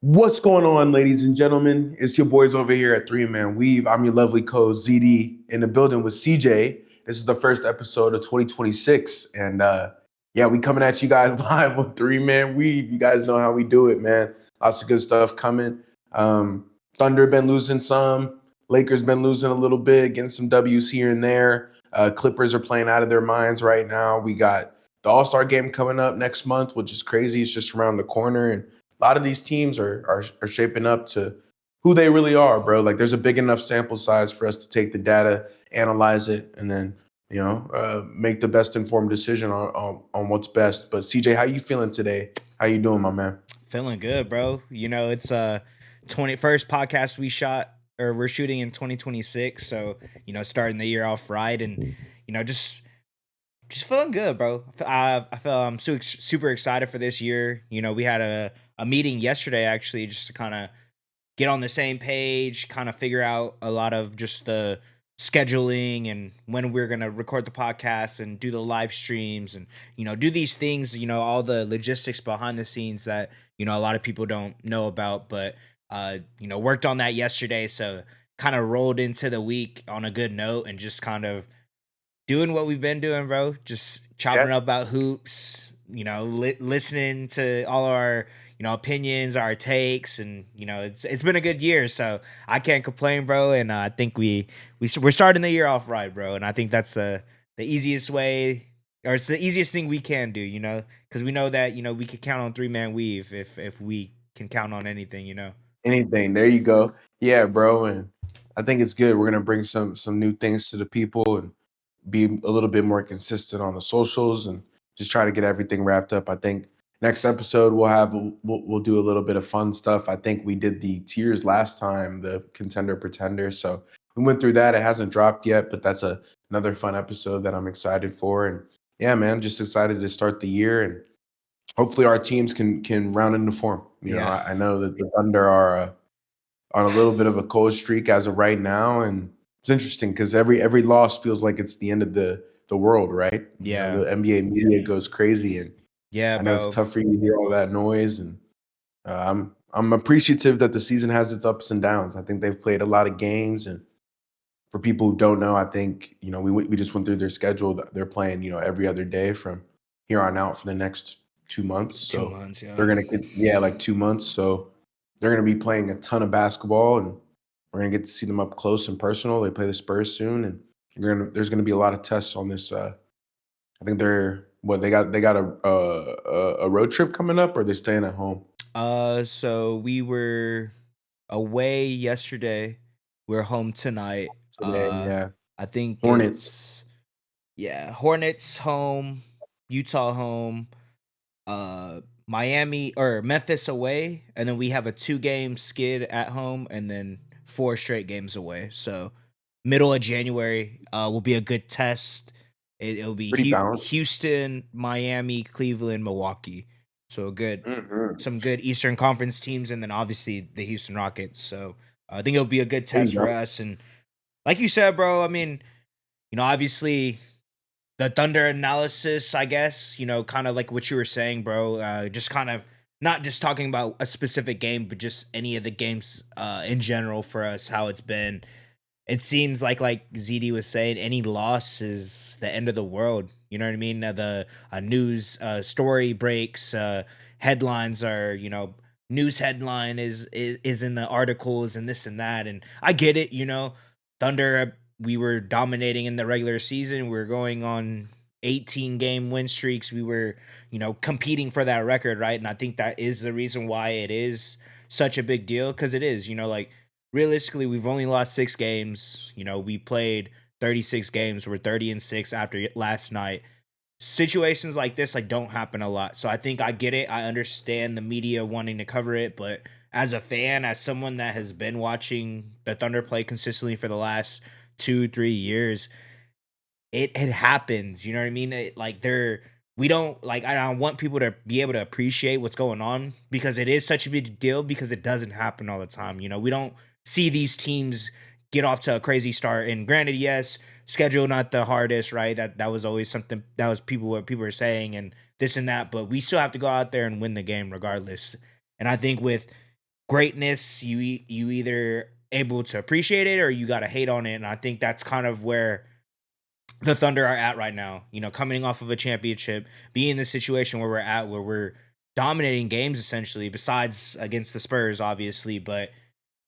What's going on, ladies and gentlemen? It's your boys over here at Three Man Weave. I'm your lovely co-host ZD in the building with CJ. This is the first episode of 2026, and yeah, we coming at you guys live on Three Man Weave. You guys know how we do it, man. Lots of good stuff coming. Um, Thunder been losing some, Lakers been losing a little bit, getting some W's here and there. Clippers are playing out of their minds right now. We got the All-Star game coming up next month, which is crazy. It's just around the corner, and a lot of these teams are shaping up to who they really are, bro. Like there's a big enough sample size for us to take the data, analyze it, and then make the best informed decision on what's best. But CJ, how you feeling today? How you doing, my man? Feeling good, bro. It's 21st podcast we're shooting in 2026, so starting the year off right and just feeling good, bro. I feel I'm super excited for this year. We had a meeting yesterday actually just to kind of get on the same page, kind of figure out a lot of just the scheduling and when we're going to record the podcast and do the live streams and do these things, all the logistics behind the scenes that a lot of people don't know about, but worked on that yesterday, so kind of rolled into the week on a good note and just kind of doing what we've been doing, bro. Just Yeah. chopping up about hoops, listening to all our, opinions, our takes, and it's been a good year, so I can't complain, bro. And I think we're starting the year off right, bro. And I think that's the easiest way, or it's the easiest thing we can do, because we know that we can count on Three Man Weave if we can count on anything, Anything. There you go. Yeah, bro. And I think it's good. We're gonna bring some new things to the people and be a little bit more consistent on the socials and just try to get everything wrapped up. I think next episode we'll do a little bit of fun stuff. I think we did the tiers last time, the contender pretender. So we went through that. It hasn't dropped yet, but that's another fun episode that I'm excited for. And yeah, man, just excited to start the year and hopefully our teams can round into form. Yeah. I know that the Thunder are on a little bit of a cold streak as of right now, and it's interesting because every loss feels like it's the end of the world, right? Yeah. The NBA media goes crazy, and Yeah, I know it's bro. tough for you to hear all that noise, and I'm appreciative that the season has its ups and downs. I think they've played a lot of games, and for people who don't know, I think we just went through their schedule. They're playing every other day from here on out for the next 2 months. Two So months, yeah. they're gonna get like 2 months. So they're gonna be playing a ton of basketball, and we're gonna get to see them up close and personal. They play the Spurs soon, and there's gonna be a lot of tests on this. I think they got a road trip coming up, or they're staying at home So we were away yesterday. We're home tonight. today. Yeah, I think Hornets. it's yeah, Hornets home, Utah home, Miami or Memphis away, and then we have a 2 game skid at home, and then 4 straight games away. So middle of January will be a good test. It'll be Pretty balanced. Houston, Miami, Cleveland, Milwaukee. So good, Hmm. some good Eastern Conference teams, and then obviously the Houston Rockets. So I think it'll be a good There you test for go. us. And like you said, bro, I mean, obviously the Thunder analysis, I guess, kind of like what you were saying, bro. Just kind of not just talking about a specific game, but just any of the games in general for us, how it's been. It seems like ZD was saying, any loss is the end of the world. You know what I mean? The news story breaks, headlines are, news headline is in the articles and this and that. And I get it, Thunder, we were dominating in the regular season. We were going on 18-game win streaks. We were, competing for that record, right? And I think that is the reason why it is such a big deal, because it is, like realistically, we've only lost 6 games. We played 36 games. We're 30-6 after last night. Situations like this like don't happen a lot. So I think I get it. I understand the media wanting to cover it, but as a fan, as someone that has been watching the Thunder play consistently for the last 2-3 years, it happens. You know what I mean? Like they're we don't like I want people to be able to appreciate what's going on, because it is such a big deal, because it doesn't happen all the time. We don't see these teams get off to a crazy start. And granted, yes, schedule not the hardest, right? That was always something that was what people were saying and this and that, but we still have to go out there and win the game regardless. And I think with greatness, you either able to appreciate it or you got to hate on it. And I think that's kind of where the Thunder are at right now. You know, coming off of a championship, being in the situation where we're at, where we're dominating games essentially, besides against the Spurs, obviously. But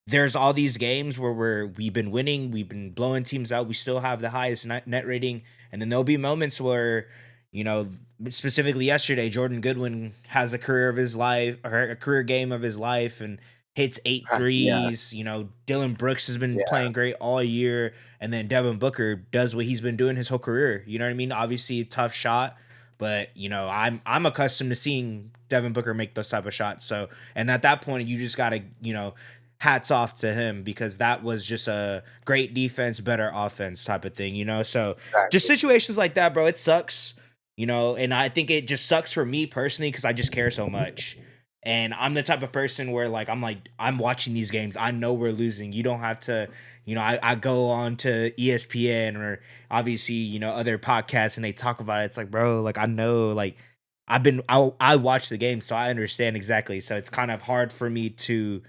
there's all these games where we've been winning, we've been blowing teams out, we still have the highest net rating, and then there'll be moments where, you know, specifically yesterday, Jordan Goodwin has a career of his life, or a career game of his life, and hits eight Yeah, threes. You know, Dylan Brooks has been yeah, playing great all year, and then Devin Booker does what he's been doing his whole career. You know what I mean? Obviously, a tough shot, but you know, I'm accustomed to seeing Devin Booker make those type of shots. So, and at that point, you just gotta, you know, hats off to him because that was just a great defense, better offense type of thing, you know? So just exactly. situations like that, bro, it sucks, you know? And I think it just sucks for me personally because I just care so much. And I'm the type of person where I'm watching these games. I know we're losing. You don't have to, you know, I go on to ESPN or obviously, you know, other podcasts and they talk about it. It's like, bro, like I know, like I watch the game, so I understand exactly. So it's kind of hard for me to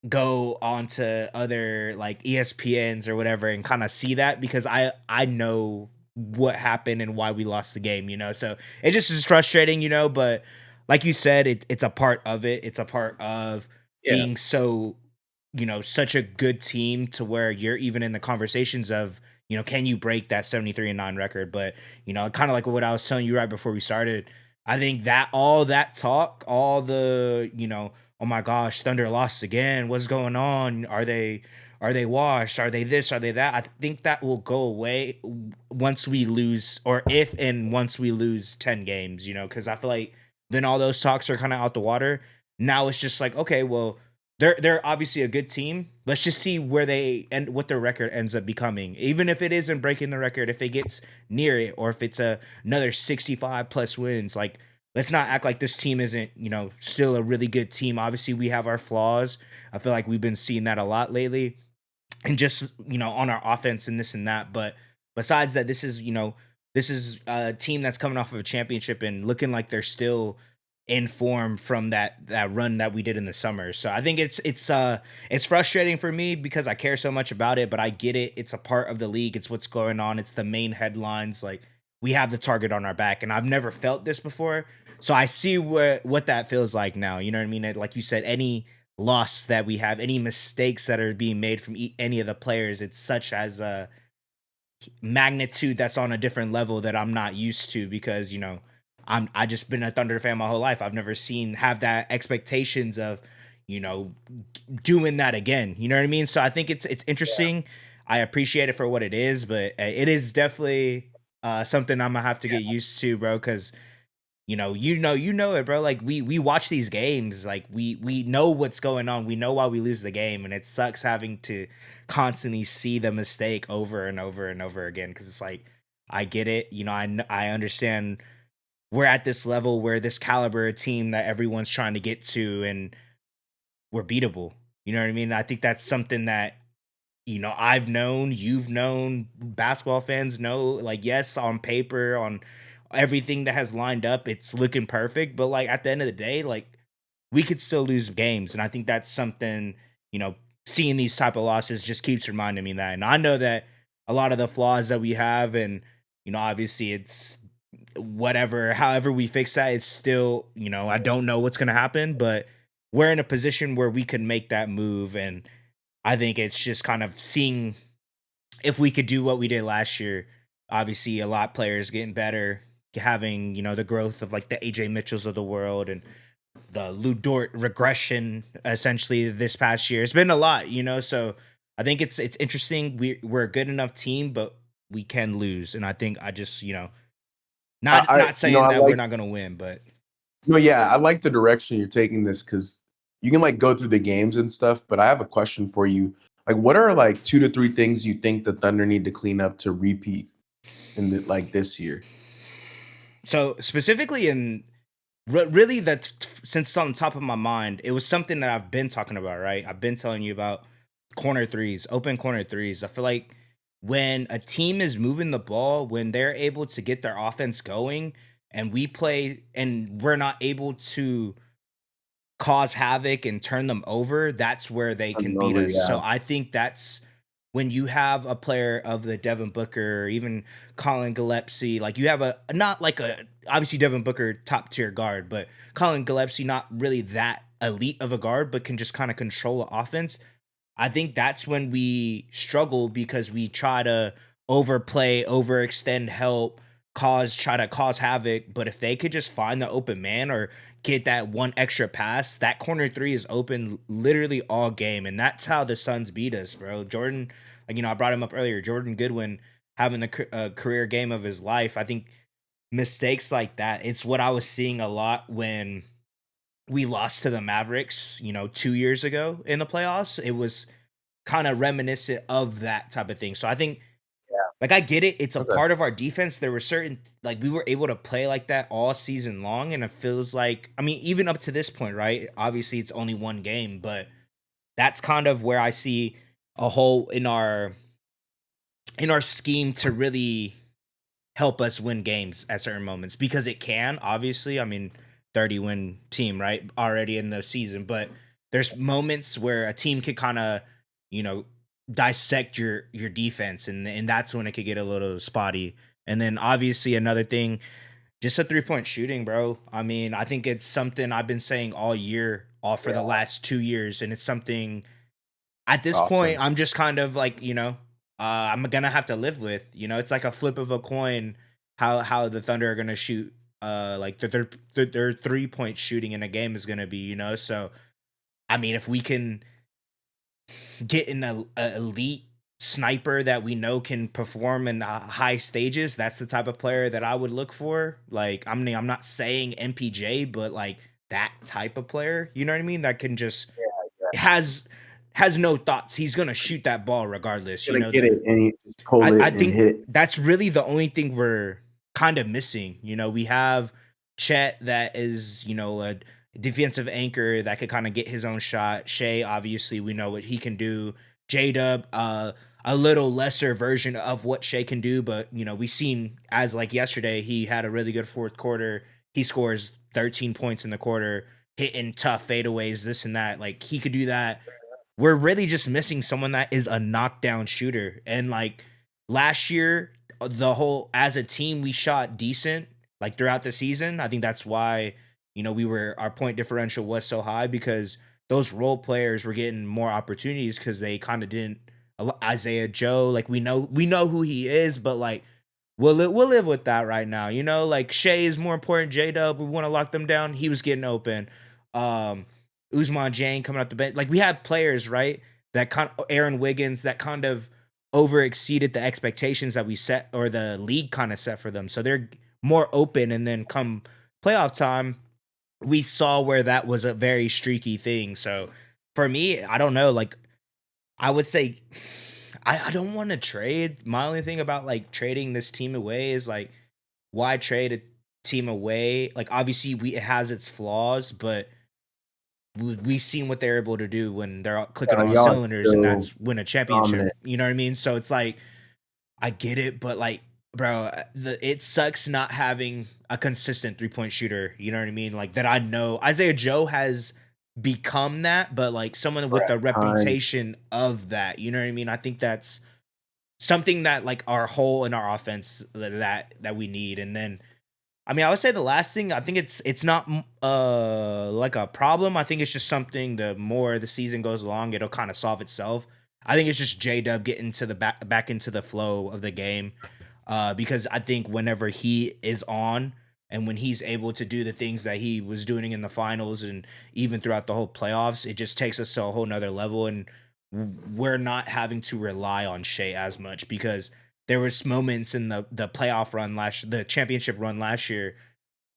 go on to other like ESPNs or whatever and kind of see that because I know what happened and why we lost the game, you know. So it just is frustrating, you know, but like you said, it's a part of it. It's a part of Yeah, being so, you know, such a good team to where you're even in the conversations of, you know, can you break that 73-9 record? But, you know, kind of like what I was telling you right before we started, I think that all that talk, all the, you know, oh my gosh, Thunder lost again. What's going on? Are they washed? Are they this? Are they that? I think that will go away once we lose, or if and once we lose 10 games, you know, because I feel like then all those talks are kind of out the water. Now it's just like, okay, well, they're obviously a good team. Let's just see where they end, what their record ends up becoming. Even if it isn't breaking the record, if it gets near it, or if it's another 65 plus wins, like let's not act like this team isn't, you know, still a really good team. Obviously, we have our flaws. I feel like we've been seeing that a lot lately, and just, you know, on our offense and this and that. But besides that, this is, you know, this is a team that's coming off of a championship and looking like they're still in form from that run that we did in the summer. So I think it's frustrating for me because I care so much about it, but I get it. It's a part of the league. It's what's going on. It's the main headlines. Like we have the target on our back, and I've never felt this before. So I see what that feels like now. You know what I mean? Like you said, any loss that we have, any mistakes that are being made from any of the players, it's such as a magnitude that's on a different level that I'm not used to because, you know, I just been a Thunder fan my whole life. I've never seen have that expectations of, you know, doing that again. You know what I mean? So I think it's yeah, interesting. I appreciate it for what it is, but it is definitely something I'm gonna have to get used to, bro. Because you know it, bro. Like we watch these games, like we know what's going on. We know why we lose the game, and it sucks having to constantly see the mistake over and over and over again. Because it's like I get it, you know, I understand we're at this level where this caliber of team that everyone's trying to get to, and we're beatable. You know what I mean? I think that's something that, you know, I've known, you've known, basketball fans know, like, yes, on paper, on everything that has lined up, it's looking perfect. But like at the end of the day, like we could still lose games. And I think that's something, you know, seeing these type of losses just keeps reminding me that. And I know that a lot of the flaws that we have, and, you know, obviously it's whatever, however we fix that, it's still, you know, I don't know what's gonna happen, but we're in a position where we could make that move. And I think it's just kind of seeing if we could do what we did last year. Obviously, a lot of players getting better, having, you know, the growth of like the AJ Mitchells of the world and the Lou Dort regression essentially this past year. It's been a lot, you know. So I think it's interesting. We're a good enough team, but we can lose. And I think I just, you know, not saying I that we're like, not gonna win, but no, yeah, I like the direction you're taking this because you can like go through the games and stuff. But I have a question for you. Like, what are like 2 to 3 things you think the Thunder need to clean up to repeat in like this year? so specifically in really that since it's on top of my mind, it was something that I've been talking about, right? I've been telling you about corner threes, open corner threes. I feel like when a team is moving the ball, when they're able to get their offense going and we play and we're not able to cause havoc and turn them over, that's where they Turn can them beat over, us. yeah. So I think that's when you have a player of the Devin Booker, or even Colin Gillespie, like you have a not like a obviously Devin Booker top tier guard, but Colin Gillespie not really that elite of a guard, but can just kind of control the offense. I think that's when we struggle because we try to overplay, overextend help, try to cause havoc. But if they could just find the open man or get that one extra pass, that corner three is open literally all game. And that's how the Suns beat us, bro. Jordan, like, I brought him up earlier. Jordan Goodwin having the career game of his life. I think mistakes like that, it's what I was seeing a lot when we lost to the Mavericks, 2 years ago in the playoffs. It was kind of reminiscent of that type of thing. So I think, Yeah. like, I get it. It's a Okay. part of our defense. There were certain, like, we were able to play like that all season long. And it feels like, I mean, even up to this point, right? Obviously, it's only one game, but that's kind of where I see a hole in our scheme to really help us win games at certain moments, because it can, obviously. I mean, 30-win team, right? Already in the season, but there's moments where a team could kind of, you know, dissect your defense, and that's when it could get a little spotty. And then obviously another thing, just a three-point shooting, bro. I mean, I think it's something I've been saying all year, all for the Yeah. last 2 years, and it's something at this point, Awesome. I'm just kind of like, I'm gonna have to live with. It's like a flip of a coin how the Thunder are gonna shoot. Like their 3-point shooting in a game is gonna be. So I mean, if we can get a elite sniper that we know can perform in high stages, that's the type of player that I would look for. Like, I mean, I'm not saying MPJ, but like that type of player. You know what I mean? That can just Yeah. has has no thoughts. He's gonna shoot that ball regardless. Gonna get it and you just pull I it and think hit. that's really the only thing we're kind of missing. We have Chet that is, a defensive anchor that could kind of get his own shot. Shea, obviously, we know what he can do. J Dub, a little lesser version of what Shea can do, but we seen as like yesterday, he had a really good fourth quarter. He scores 13 points in the quarter, hitting tough fadeaways, this and that. Like, he could do that. We're really just missing someone that is a knockdown shooter. And like last year, the whole as a team we shot decent like throughout the season. I think that's why our point differential was so high, because those role players were getting more opportunities because they kind of didn't. Isaiah Joe, like we know who he is, but like we'll live with that right now. Like Shea is more important. J Dub, we want to lock them down. He was getting open. Um, Usman Jane coming up the bench. Like, we had players, right? That Aaron Wiggins that kind of over exceeded the expectations that we set, or the league kind of set for them. So they're more open. And then come playoff time, we saw where that was a very streaky thing. So for me, I don't know. Like, I would say I don't want to trade. My only thing about like trading this team away is like, why trade a team away? Like, obviously it has its flaws, but we seen what they're able to do when they're clicking all Y'all are cylinders, and still that's win a championship. dominant. You know what I mean? So it's like, I get it, but like, bro, it sucks not having a consistent 3-point shooter. You know what I mean? Like, that I know Isaiah Joe has become that, but like someone with the Correct. Time. reputation of that. You know what I mean? I think that's something that like our hole in our offense that we need. And then, I mean, I would say the last thing, I think it's not like a problem. I think it's just something, the more the season goes along, it'll kind of solve itself. I think it's just J Dub getting to the back into the flow of the game. Because I think whenever he is on, and when he's able to do the things that he was doing in the finals and even throughout the whole playoffs, it just takes us to a whole nother level. And we're not having to rely on Shea as much, because there was moments in the playoff run the championship run last year,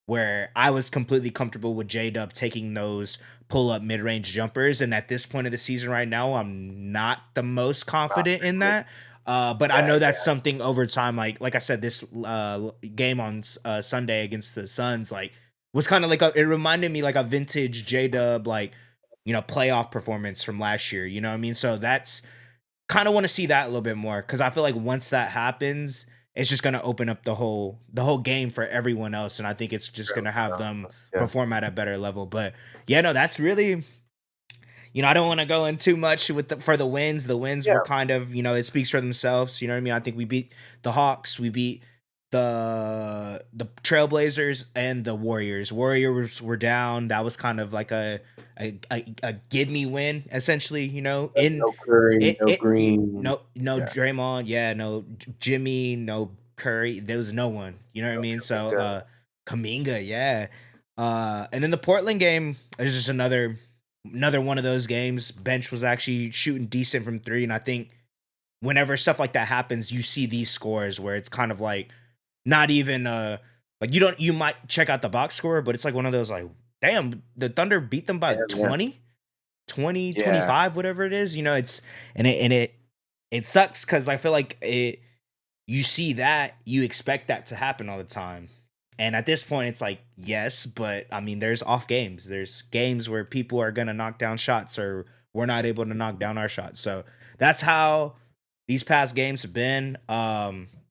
where I was completely comfortable with J Dub taking those pull up mid range jumpers. And at this point of the season right now, I'm not the most Not confident in frequent. that. But I Yeah, know yeah. that's something over time. Like I said, this game on Sunday against the Suns, like, was kind of like it reminded me like a vintage J Dub, like, playoff performance from last year. You know what I mean? So that's kind of want to see that a little bit more, because I feel like once that happens, it's just going to open up the whole game for everyone else, and I think it's just going to have them Yeah. perform at a better level. But yeah, no, that's really, I don't want to go in too much with for the wins. The wins Yeah. were kind of, it speaks for themselves. You know what I mean? I think we beat the Hawks, we beat the Trailblazers and the Warriors. Warriors were down. That was kind of like a give me win, essentially. In No Curry, it no it Green. no Yeah. Draymond, yeah, no Jimmy, no Curry. There was no one. You know what I No mean? So Kuminga. Kaminga, yeah. And then the Portland game is just another one of those games. Bench was actually shooting decent from three, and I think whenever stuff like that happens, you see these scores where it's kind of like not even like you might check out the box score, but it's like one of those like, damn, the Thunder beat them by Damn, yeah. 20, Yeah. 25, whatever it is. It's and it sucks because I feel like you see that, you expect that to happen all the time. And at this point, it's like, yes, but I mean, there's off games. There's games where people are gonna knock down shots, or we're not able to knock down our shots. So that's how these past games have been.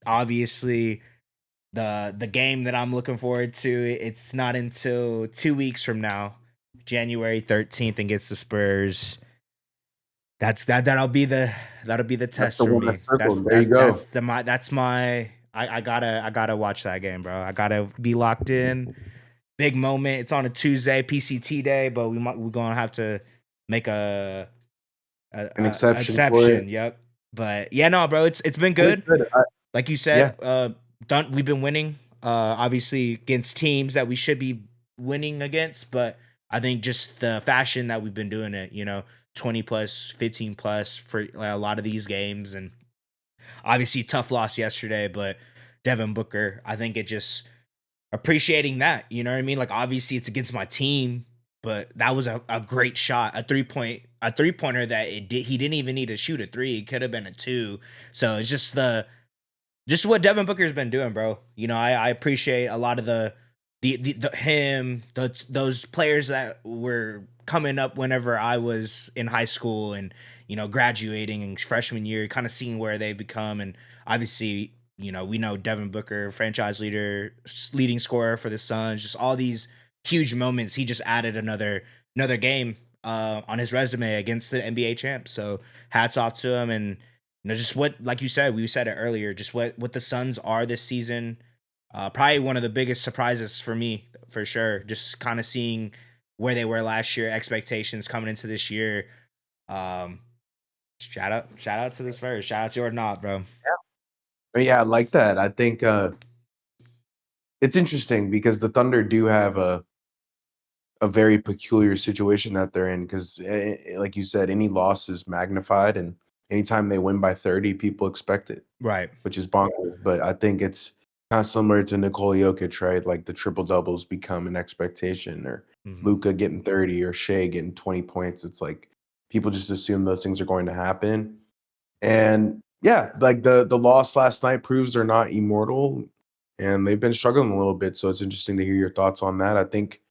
Obviously, the game that I'm looking forward to, it's not until 2 weeks from now, January 13th, against the Spurs. That'll be the That's test the for one me. that's That's circled. There you that's go. that's the my that's my I gotta watch that game, bro. I gotta be locked in. Big moment. It's on a Tuesday, PCT day, but we're gonna have to make An a exception for it. exception. Yep. But yeah, no, bro. It's been But it's good. good. Like you Yeah. said, we've been winning. Obviously against teams that we should be winning against, but I think just the fashion that we've been doing it, 20 plus, 15 plus for a lot of these games. And obviously tough loss yesterday, but Devin Booker, I think it just appreciating that, you know what I mean? Like obviously it's against my team, but that was a great shot, a 3-pointer that he didn't even need to shoot a three. It could have been a two. So it's just what Devin Booker's been doing, bro. I appreciate a lot of those players that were coming up whenever I was in high school and graduating and freshman year, kind of seeing where they become. And obviously, we know Devin Booker, franchise leader, leading scorer for the Suns, just all these huge moments. He just added another game on his resume against the NBA champs. So hats off to him. And just what, like you said, we said it earlier, just what the Suns are this season. Probably one of the biggest surprises for me, for sure. Just kind of seeing where they were last year, expectations coming into this year. Um, shout out to the Spurs. Shout out to Jordan Knob, bro. But yeah, I like that. I think it's interesting because the Thunder do have a very peculiar situation that they're in because, like you said, any loss is magnified, and anytime they win by 30, people expect it, Right. which is bonkers. But I think it's kind of similar to Nikola Jokic, right? Like the triple doubles become an expectation, or Mm-hmm. Luka getting 30, or Shea getting 20 points. It's like people just assume those things are going to happen. And yeah, like the loss last night proves they're not immortal, and they've been struggling a little bit. So it's interesting to hear your thoughts on that. I think,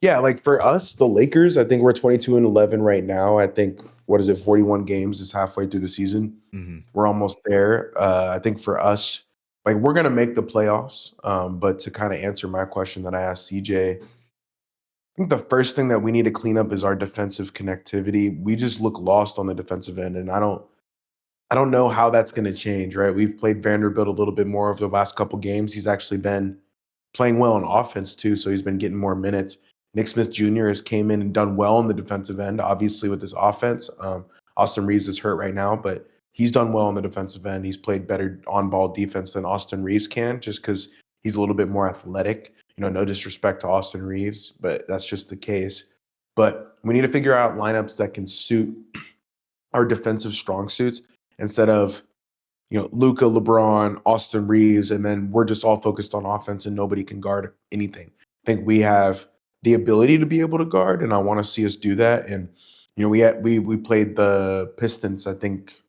yeah, like for us, the Lakers, I think we're 22-11 right now. I think, what is it, 41 games is halfway through the season. Mm-hmm. We're almost there. I think for us, like we're gonna make the playoffs. But to kind of answer my question that I asked CJ, I think the first thing that we need to clean up is our defensive connectivity. We just look lost on the defensive end, and I don't know how that's going to change, right? We've played Vanderbilt a little bit more over the last couple games. He's actually been playing well on offense too, so he's been getting more minutes. Nick Smith Jr. has came in and done well on the defensive end, obviously with his offense. Austin Reeves is hurt right now, but he's done well on the defensive end. He's played better on-ball defense than Austin Reeves can, just because he's a little bit more athletic. No disrespect to Austin Reeves, but that's just the case. But we need to figure out lineups that can suit our defensive strong suits instead of Luca, LeBron, Austin Reeves, and then we're just all focused on offense and nobody can guard anything. I think we have the ability to be able to guard, and I want to see us do that. And we played the Pistons, I think,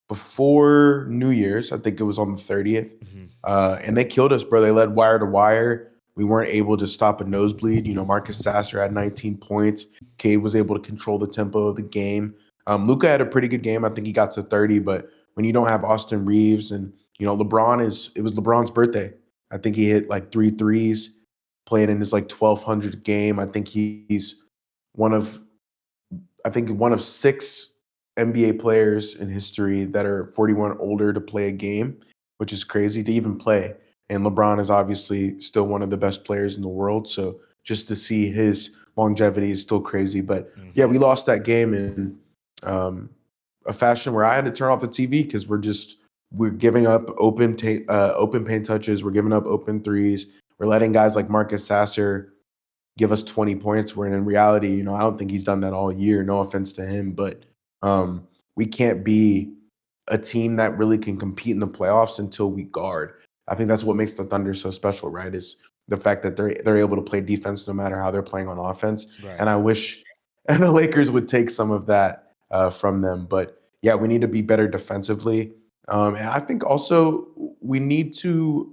before New Year's. I think it was on the 30th. Mm-hmm. And they killed us, bro. They led wire to wire. We weren't able to stop a nosebleed. Marcus Sasser had 19 points. Cade was able to control the tempo of the game. Luka had a pretty good game. I think he got to 30, but when you don't have Austin Reeves and it was LeBron's birthday. I think he hit like three threes, playing in his like 1200th game. I think he's one of one of six NBA players in history that are 41 older to play a game, which is crazy to even play. And LeBron is obviously still one of the best players in the world. So just to see his longevity is still crazy. But yeah, Mm-hmm. we lost that game in um, a fashion where I had to turn off the TV because we're giving up open paint touches, we're giving up open threes, we're letting guys like Marcus Sasser give us 20 points. When in reality, I don't think he's done that all year. No offense to him, but we can't be a team that really can compete in the playoffs until we guard. I think that's what makes the Thunder so special, right? Is the fact that they're able to play defense no matter how they're playing on offense. Right. And I wish and the Lakers would take some of that from them. But yeah, we need to be better defensively. And I think also we need to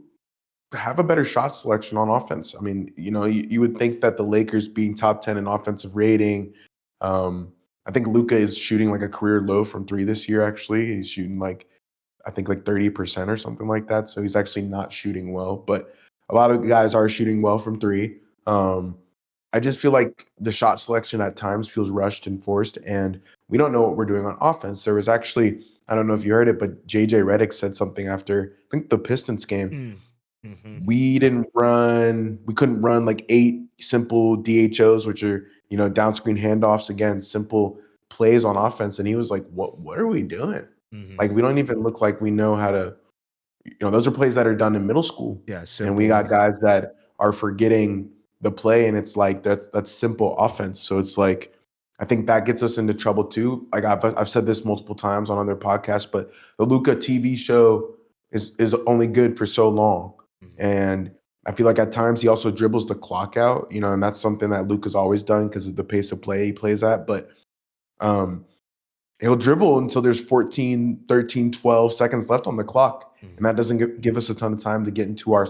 have a better shot selection on offense. I mean, you would think that the Lakers being top 10 in offensive rating, I think Luka is shooting like a career low from three this year, actually. He's shooting like, I think like 30% or something like that. So he's actually not shooting well, but a lot of guys are shooting well from three. I just feel like the shot selection at times feels rushed and forced, and we don't know what we're doing on offense. There was actually, I don't know if you heard it, but JJ Redick said something after, I think, the Pistons game. Mm-hmm. We couldn't run like 8 simple DHOs, which are, down screen handoffs, again, simple plays on offense. And he was like, what are we doing? Mm-hmm. Like, we don't even look like we know how to, those are plays that are done in middle school. Yeah, And we simple. got guys that are forgetting the play, and it's like that's simple offense. So it's like, I think that gets us into trouble too. Like I've said this multiple times on other podcasts, but the Luca TV show is only good for so long. Mm-hmm. And I feel like at times he also dribbles the clock out, and that's something that Luca's always done because of the pace of play he plays at. But um, he'll dribble until there's 14, 13, 12 seconds left on the clock. Mm-hmm. And that doesn't give us a ton of time to get into our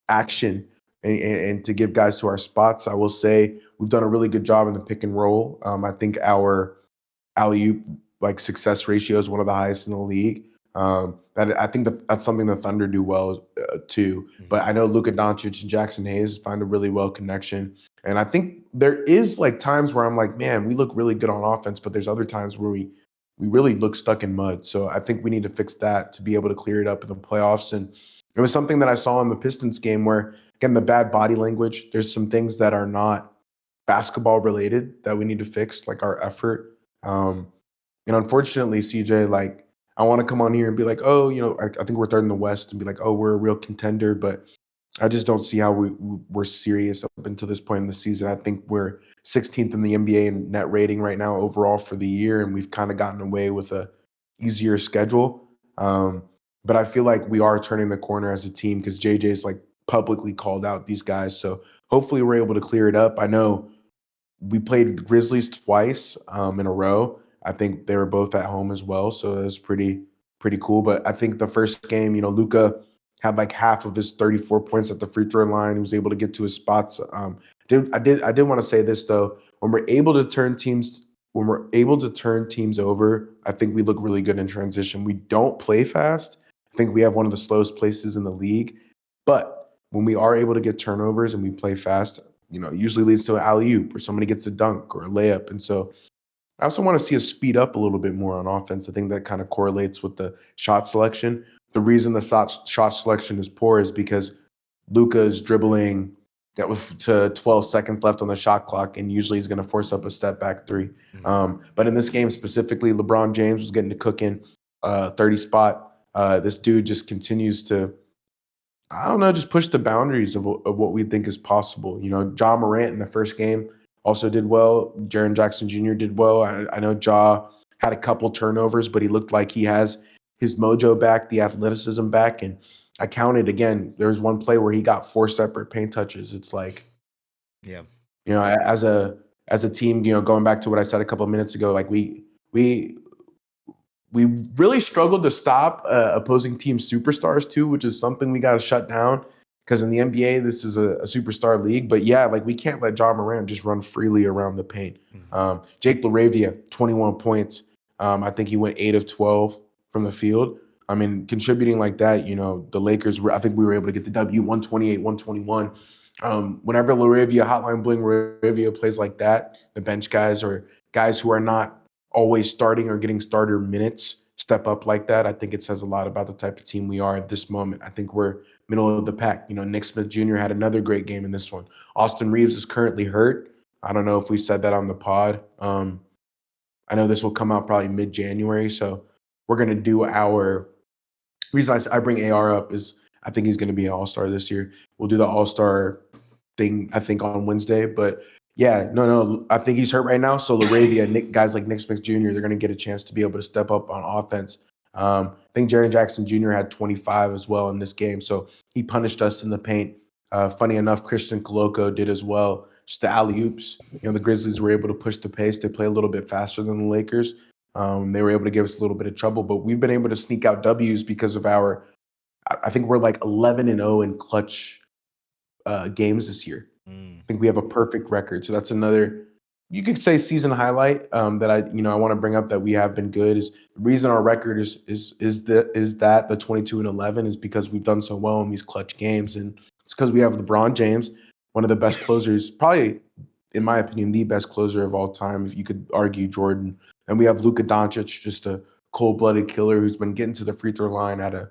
action and to give guys to our spots. I will say we've done a really good job in the pick and roll. I think our alley-oop like success ratio is one of the highest in the league. That I think that's something the Thunder do well too. But Mm-hmm. I know Luka Doncic and Jackson Hayes find a really well connection, and I think there is like times where I'm like, man, we look really good on offense, but there's other times where we really look stuck in mud. So I think we need to fix that to be able to clear it up in the playoffs. And it was something that I saw in the Pistons game where, again, the bad body language. There's some things that are not basketball related that we need to fix, like our effort. And unfortunately, CJ, like I want to come on here and be like, oh, I think we're third in the West and be like, oh, we're a real contender, but I just don't see how we're serious up until this point in the season. I think we're 16th in the NBA in net rating right now overall for the year, and we've kind of gotten away with a easier schedule. Um, but I feel like we are turning the corner as a team because JJ's like publicly called out these guys. So hopefully we're able to clear it up. I know we played the Grizzlies twice in a row. I think they were both at home as well, so it was pretty cool. But I think the first game, Luca had like half of his 34 points at the free throw line. He was able to get to his spots. I did want to say this though. When we're able to turn teams over, I think we look really good in transition. We don't play fast. I think we have one of the slowest places in the league. But when we are able to get turnovers and we play fast, usually leads to an alley oop or somebody gets a dunk or a layup. And so I also want to see us speed up a little bit more on offense. I think that kind of correlates with the shot selection. The reason the shot selection is poor is because Luka is dribbling that with to 12 seconds left on the shot clock, and usually he's going to force up a step back three. Mm-hmm. But in this game specifically, LeBron James was getting to cooking 30 spot. This dude just continues to, I don't know, just push the boundaries of what we think is possible. John Morant in the first game also did well. Jaren Jackson Jr. did well. I know Ja had a couple turnovers, but he looked like he has his mojo back, the athleticism back. And I counted again, there was one play where he got 4 separate paint touches. It's like, Yeah. as a team, going back to what I said a couple of minutes ago, like we we really struggled to stop opposing team superstars too, which is something we got to shut down because in the NBA this is a superstar league. But yeah, like we can't let John Moran just run freely around the paint. Mm-hmm. Jake LaRavia, 21 points. I think he went 8 of 12 from the field. I mean, contributing like that, the Lakers were, I think we were able to get the W 128, 121. Whenever Laravia, Hotline Bling Laravia plays like that, the bench guys or guys who are not always starting or getting starter minutes step up like that. I think it says a lot about the type of team we are at this moment. I think we're middle of the pack. Nick Smith Jr. had another great game in this one. Austin Reeves is currently hurt. I don't know if we said that on the pod. I know this will come out probably mid-January, so we're gonna do our reason I bring AR up is I think he's gonna be an All-Star this year. We'll do the All-Star thing I think on Wednesday, but yeah, no, I think he's hurt right now. So Laravia, guys like Nick Smith Jr., they're gonna get a chance to be able to step up on offense. I think Jaren Jackson Jr. had 25 as well in this game, so he punished us in the paint. Funny enough, Christian Coloco did as well. Just the alley oops. The Grizzlies were able to push the pace. They play a little bit faster than the Lakers. They were able to give us a little bit of trouble, but we've been able to sneak out W's because of I think we're like 11-0 in clutch games this year. I think we have a perfect record. So that's another, you could say, season highlight that I want to bring up that we have been good. Is the reason our record is that the 22-11 is because we've done so well in these clutch games, and it's because we have LeBron James, one of the best closers, probably in my opinion the best closer of all time. If you could argue Jordan, and we have Luka Doncic, just a cold-blooded killer who's been getting to the free throw line at a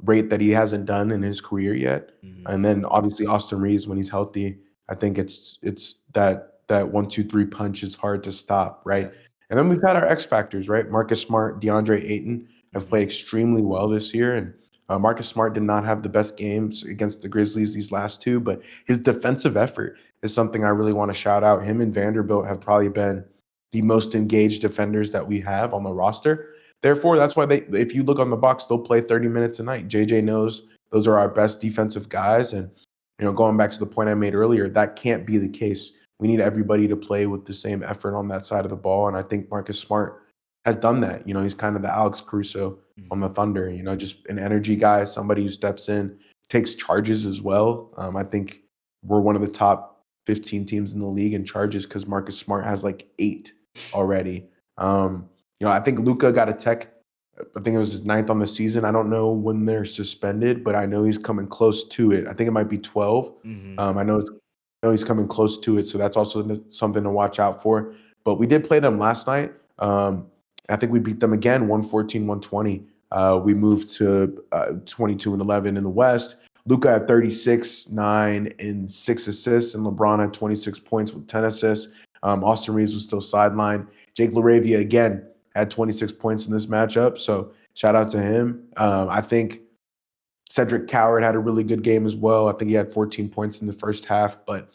rate that he hasn't done in his career yet. And then obviously Austin Reeves when he's healthy. I think it's that 1-2-3 punch is hard to stop, right? Yep. And then we've got our X factors, right? Marcus Smart, DeAndre Ayton have played extremely well this year, and Marcus Smart did not have the best games against the Grizzlies these last two, but his defensive effort is something I really want to shout out. Him and Vanderbilt have probably been the most engaged defenders that we have on the roster. Therefore, that's why if you look on the box, they'll play 30 minutes a night. JJ knows those are our best defensive guys. And, going back to the point I made earlier, that can't be the case. We need everybody to play with the same effort on that side of the ball. And I think Marcus Smart has done that. He's kind of the Alex Caruso on the Thunder, just an energy guy, somebody who steps in, takes charges as well. I think we're one of the top 15 teams in the league in charges because Marcus Smart has like 8 already. I think Luka got a tech. I think it was his 9th on the season. I don't know when they're suspended, but I know he's coming close to it. I think it might be 12. I know he's coming close to it, so that's also something to watch out for. But we did play them last night. I think we beat them again, 114-120. We moved to 22-11 in the West. Luka had 36, 9, and 6 assists, and LeBron had 26 points with 10 assists. Austin Reeves was still sidelined. Jake LaRavia, again, had 26 points in this matchup, so shout out to him. I think Cedric Coward had a really good game as well. I think he had 14 points in the first half, but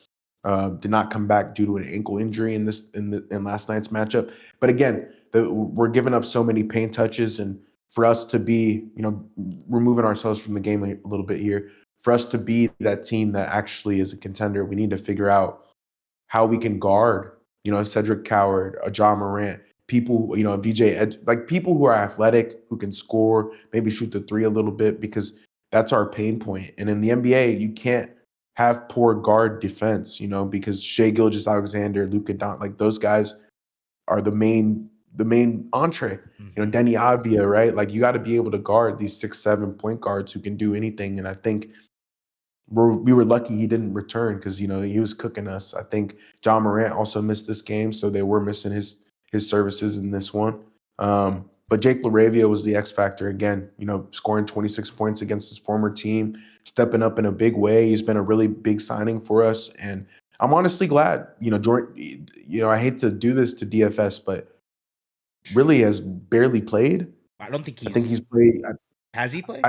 did not come back due to an ankle injury in last night's matchup. But again, we're giving up so many paint touches, and for us to be, removing ourselves from the game a little bit here, for us to be that team that actually is a contender, we need to figure out how we can guard, Cedric Coward, a John Morant, people, VJ Ed, like people who are athletic, who can score, maybe shoot the three a little bit, because that's our pain point. And in the NBA, you can't have poor guard defense, because Shai Gilgeous-Alexander, Luka Doncic, like those guys are the main entree. Denny Avdia, right? Like you got to be able to guard these 6'7" point guards who can do anything. And I think we were lucky he didn't return because he was cooking us. I think John Morant also missed this game, so they were missing his services in this one. But Jake LaRavia was the X factor again. Scoring 26 points against his former team, stepping up in a big way. He's been a really big signing for us, and I'm honestly glad. Jordan. I hate to do this to DFS, but really has barely played. I don't think I think he's he's played. has he played?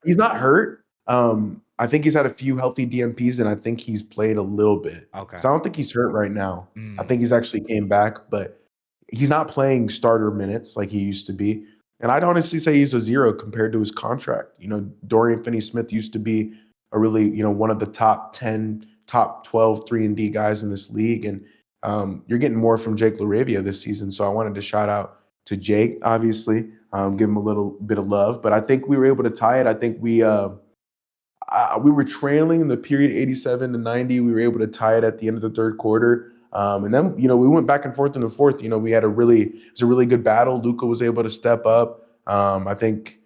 He's not hurt. I think he's had a few healthy DMPs, and I think he's played a little bit. Okay. So I don't think he's hurt right now. I think he's actually came back, but he's not playing starter minutes like he used to be. And I'd honestly say he's a zero compared to his contract. Dorian Finney-Smith used to be a really, one of the top 10, top 12 3-and-D guys in this league. And you're getting more from Jake LaRavia this season. So I wanted to shout out to Jake, obviously, give him a little bit of love. But I think we were able to tie it. I think we were trailing in the period 87-90. We were able to tie it at the end of the third quarter. And then, we went back and forth in the fourth. We had it was a really good battle. Luka was able to step up. I think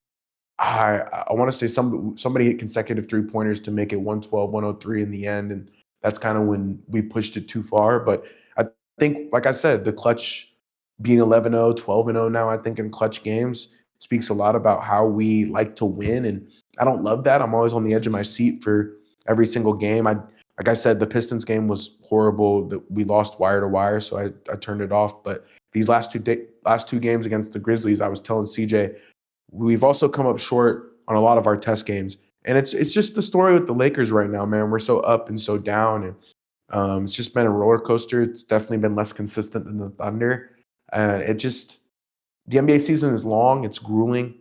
I want to say somebody hit consecutive 3-pointers to make it 112, 103 in the end, and that's kind of when we pushed it too far. But I think, like I said, the clutch being 11-0, 12-0 now, I think in clutch games speaks a lot about how we like to win, and I don't love that. I'm always on the edge of my seat for every single game. Like I said, the Pistons game was horrible. That we lost wire to wire, so I turned it off. But these last two games against the Grizzlies, I was telling CJ, we've also come up short on a lot of our test games. And it's just the story with the Lakers right now, man. We're so up and so down, and it's just been a roller coaster. It's definitely been less consistent than the Thunder. It just the NBA season is long. It's grueling.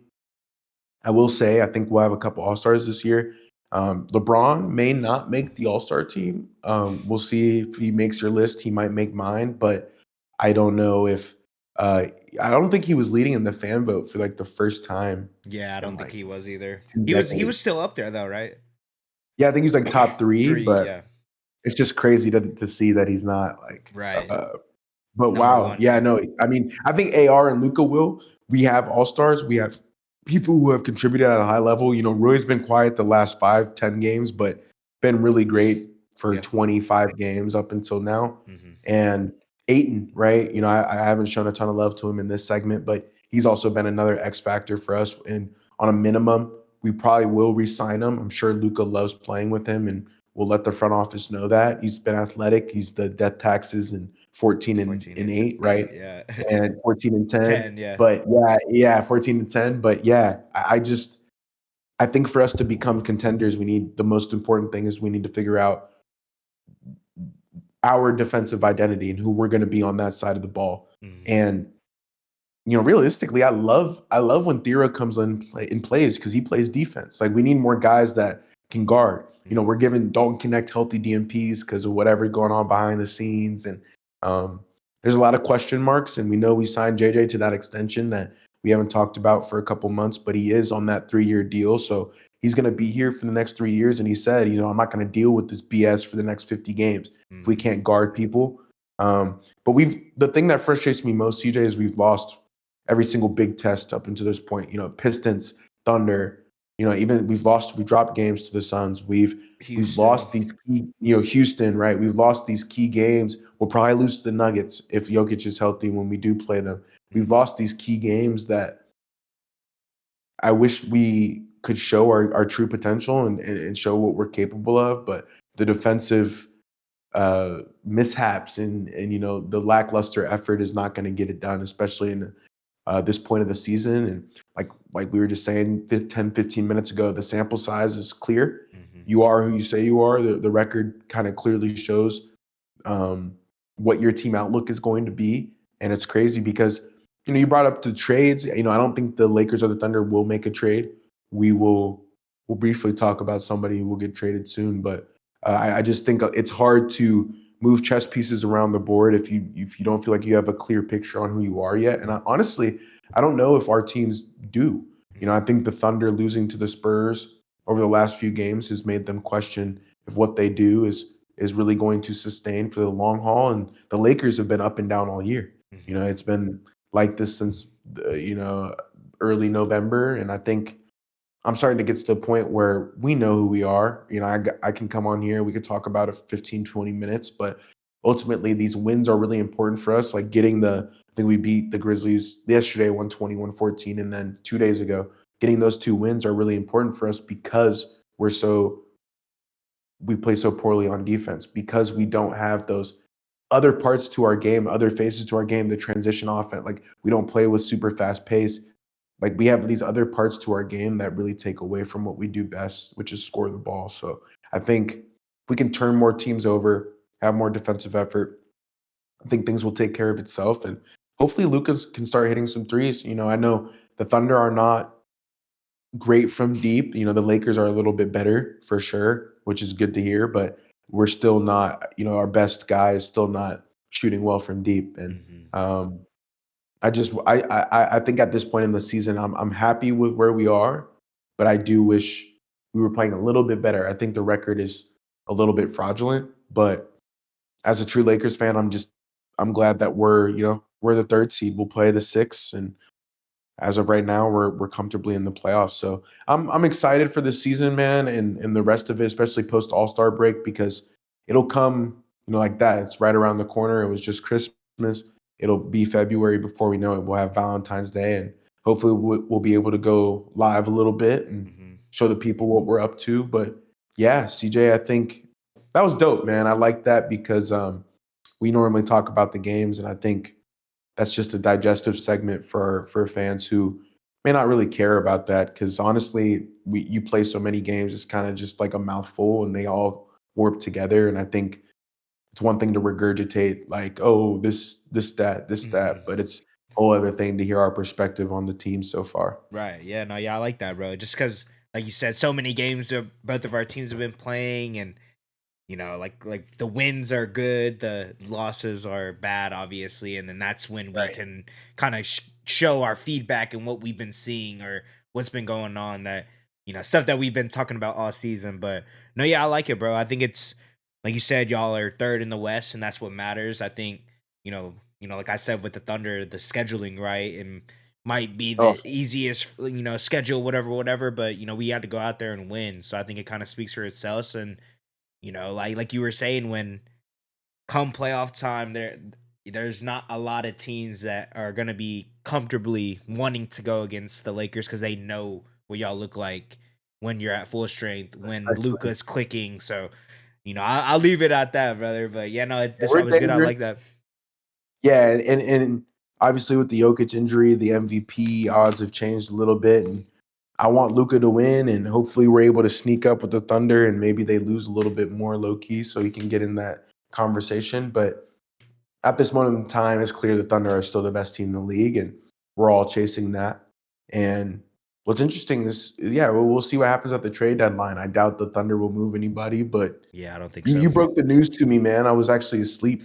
I will say I think we'll have a couple All Stars this year. LeBron may not make the All Star team. We'll see if he makes your list. He might make mine, but I don't know if. I don't think he was leading in the fan vote for like the first time Yeah, I in don't think like he was either. 2 decades. He was still up there though, right? Yeah, I think he's like top three, Three, but yeah. it's just crazy to see that he's not like. Right. But Number wow, one, yeah, yeah. no, I mean, I think AR and Luca will. We have all stars. We have people who have contributed at a high level. You know, Roy's been quiet the last 5, 10 games, but been really great for Yep. 25 games up until now. Hmm. And Aiton, right? You know, I haven't shown a ton of love to him in this segment, but he's also been another X factor for us. And on a minimum, we probably will re-sign him. I'm sure Luca loves playing with him, and we'll let the front office know that. He's been athletic. He's the death taxes and 14 14 and and 8, right? 8, yeah. And 14 and 10. 10, yeah. But yeah, 14 and 10. But yeah, I think for us to become contenders, we need the most important thing is we need to figure out our defensive identity and who we're going to be on that side of the ball. Hmm. And realistically, I love when Thera comes in plays because he plays defense. Like we need more guys that can guard. We're Hmm. giving Dalton Connect healthy DMPs because of whatever's going on behind the scenes, and um, there's a lot of question marks. And we know we signed JJ to that extension that we haven't talked about for a couple months, but he is on that 3-year deal, so he's going to be here for the next 3 years. And he said, I'm not going to deal with this BS for the next 50 games if we Hmm. can't guard people. But the thing that frustrates me most, CJ, is we've lost every single big test up until this point. Pistons, Thunder. Even we dropped games to the Suns. We've Houston. lost these key, Houston, right? We've lost these key games. We'll probably lose to the Nuggets if Jokic is healthy when we do play them. We've Hmm. lost these key games that I wish we could show our true potential and show what we're capable of. But the defensive mishaps and the lackluster effort is not going to get it done, especially in this point of the season. And like we were just saying 10, 15 minutes ago, the sample size is clear. Hmm. You are who you say you are. The record kind of clearly shows um, what your team outlook is going to be. And it's crazy because, you brought up the trades. I don't think the Lakers or the Thunder will make a trade. We'll briefly talk about somebody who will get traded soon, but I just think it's hard to move chess pieces around the board if you don't feel like you have a clear picture on who you are yet. And honestly, I don't know if our teams do. I Hmm. think the Thunder losing to the Spurs over the last few games has made them question if what they do is really going to sustain for the long haul. And the Lakers have been up and down all year. Hmm. It's been like this since early November, and I think I'm starting to get to the point where we know who we are. I can come on here, we could talk about it 15, 20 minutes, but ultimately these wins are really important for us. Like I think we beat the Grizzlies yesterday, 120-114, and then 2 days ago, getting those two wins are really important for us because we play so poorly on defense because we don't have those other parts to our game, other faces to our game, the transition offense. Like we don't play with super fast pace. Like we have these other parts to our game that really take away from what we do best, which is score the ball. So I think if we can turn more teams over, have more defensive effort, I think things will take care of itself. And hopefully Lucas can start hitting some threes. I know the Thunder are not great from deep. The Lakers are a little bit better for sure, which is good to hear, but we're still not, our best guy is still not shooting well from deep. And Hmm. um, I think at this point in the season, I'm happy with where we are, but I do wish we were playing a little bit better. I think the record is a little bit fraudulent, but as a true Lakers fan, I'm glad that we're the third seed. We'll play the six, and as of right now, we're comfortably in the playoffs. So I'm excited for this season, man, and the rest of it, especially post All-Star break, because it'll come, like that. It's right around the corner. It was just Christmas. It'll be February before we know it. We'll have Valentine's Day, and hopefully we'll be able to go live a little bit and Mm-hmm. show the people what we're up to. But yeah, CJ, I think that was dope, man. I like that because we normally talk about the games, and I think that's just a digestive segment for fans who may not really care about that because honestly, you play so many games, it's kind of just like a mouthful, and they all warp together. And I think it's one thing to regurgitate like, oh, this Mm-hmm. that, but it's a whole other thing to hear our perspective on the team so far. Right. Yeah. No. Yeah. I like that, bro. Just because, like you said, so many games both of our teams have been playing, and like the wins are good, the losses are bad, obviously, and then that's when we Right. can kind of show our feedback and what we've been seeing or what's been going on, that stuff that we've been talking about all season. But no, yeah, I like it, bro. I think it's like you said, y'all are third in the West, and that's what matters. I think like I said with the Thunder, the scheduling right and might be Oh, the easiest schedule, whatever, but we had to go out there and win, so I think it kind of speaks for itself. And like you were saying, when come playoff time, there's not a lot of teams that are gonna be comfortably wanting to go against the Lakers because they know what y'all look like when you're at full strength, when respectfully. Luka's clicking. So, I'll leave it at that, brother. But yeah, no, Yeah, this we're always good. I like dangerous. that. Yeah, and obviously with the Jokic injury, the MVP odds have changed a little bit, and I want Luka to win, and hopefully we're able to sneak up with the Thunder, and maybe they lose a little bit more low key, so he can get in that conversation. But at this moment in time, it's clear the Thunder are still the best team in the league, and we're all chasing that. And what's interesting is, yeah, we'll see what happens at the trade deadline. I doubt the Thunder will move anybody, but Yeah, I don't think you so. you broke the news to me, man. I was actually asleep.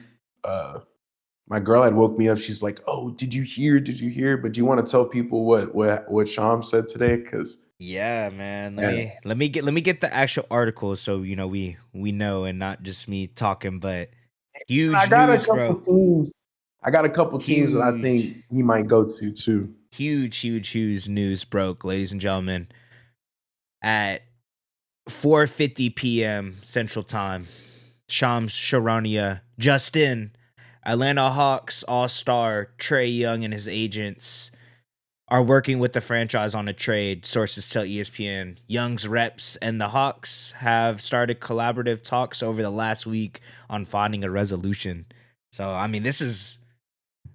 My girl had woke me up. She's like, "Oh, did you hear? Did you hear?" But do you want to tell people what Sham said today? Because Yeah, man. Let man, me let me get the actual article so we know and not just me talking. But I huge got a news, couple bro. teams. I got a couple teams that I Huge. think he might go to too. Huge news broke, ladies and gentlemen, at 4:50 p.m. Central Time. Shams Charania, Justin, Atlanta Hawks All-Star Trae Young and his agents are working with the franchise on a trade, sources tell ESPN. Young's reps and the Hawks have started collaborative talks over the last week on finding a resolution. So, I mean,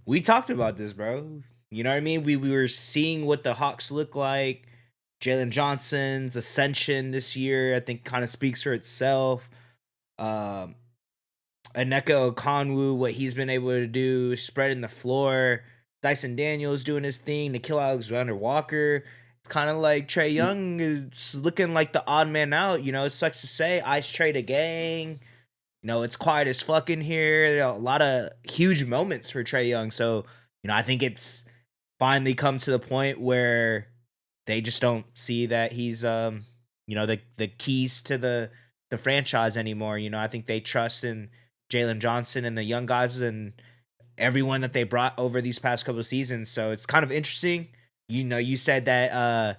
we talked about this, bro. You know what I mean? We were seeing what the Hawks look like. Jalen Johnson's ascension this year, I think, kind of speaks for itself. Um, Aneka Okonwu, what he's been able to do, spreading the floor. Dyson Daniels doing his thing. Nikhil Alexander Walker. It's kind of like Trae Young is looking like the odd man out. It sucks to say. Ice trade a gang. It's quiet as fuck in here. A lot of huge moments for Trae Young. So, I think it's finally come to the point where they just don't see that he's the keys to the franchise anymore. I think they trust in Jalen Johnson and the young guys and everyone that they brought over these past couple of seasons. So it's kind of interesting. You said that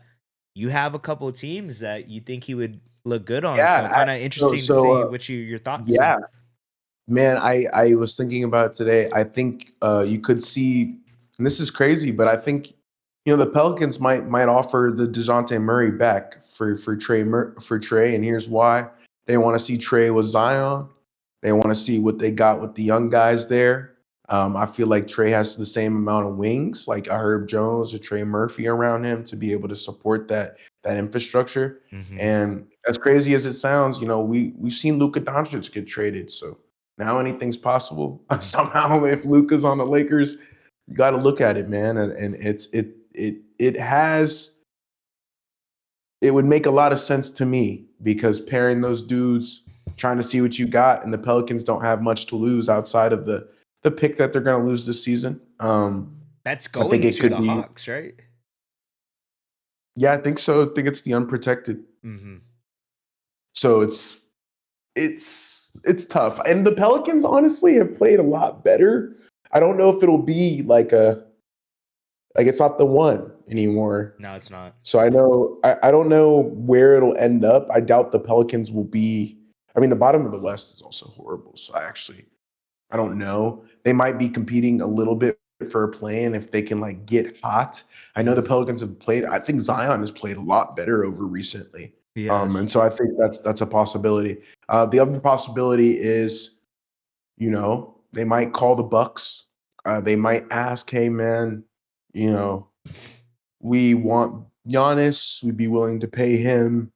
you have a couple of teams that you think he would look good on. So Yeah, kind of so interesting to so see what your thoughts and yeah, man. I was thinking about it today. I think you could see, and this is crazy, but I think the Pelicans might offer the Dejounte Murray back for Trey, and here's why: they want to see Trey with Zion. They want to see what they got with the young guys there. I feel like Trey has the same amount of wings, like a Herb Jones or Trey Murphy around him to be able to support that infrastructure. mm-hmm. And as crazy as it sounds, we've seen Luka Doncic get traded, so now anything's possible. Mm-hmm. Somehow, if Luka's on the Lakers, you got to look at it, man, and it would make a lot of sense to me because pairing those dudes, trying to see what you got, and the Pelicans don't have much to lose outside of the pick that they're going to lose this season. That's I think going it to could the be, Hawks, right? yeah, I think so. I think it's the unprotected, Mm-hmm. so it's tough. And the Pelicans honestly have played a lot better. I don't know if it'll be like Like it's not the one anymore. No, it's not. So I don't know where it'll end up. I doubt the Pelicans will be. I mean, the bottom of the West is also horrible. So I don't know. They might be competing a little bit for a play-in if they can like get hot. I know the Mhm. Pelicans have played. I think Zion has played a lot better over recently. Yes. And so I think that's a possibility. The other possibility is, they might call the Bucks. They might ask, "Hey, man, you know, we want Giannis. We'd be willing to pay him.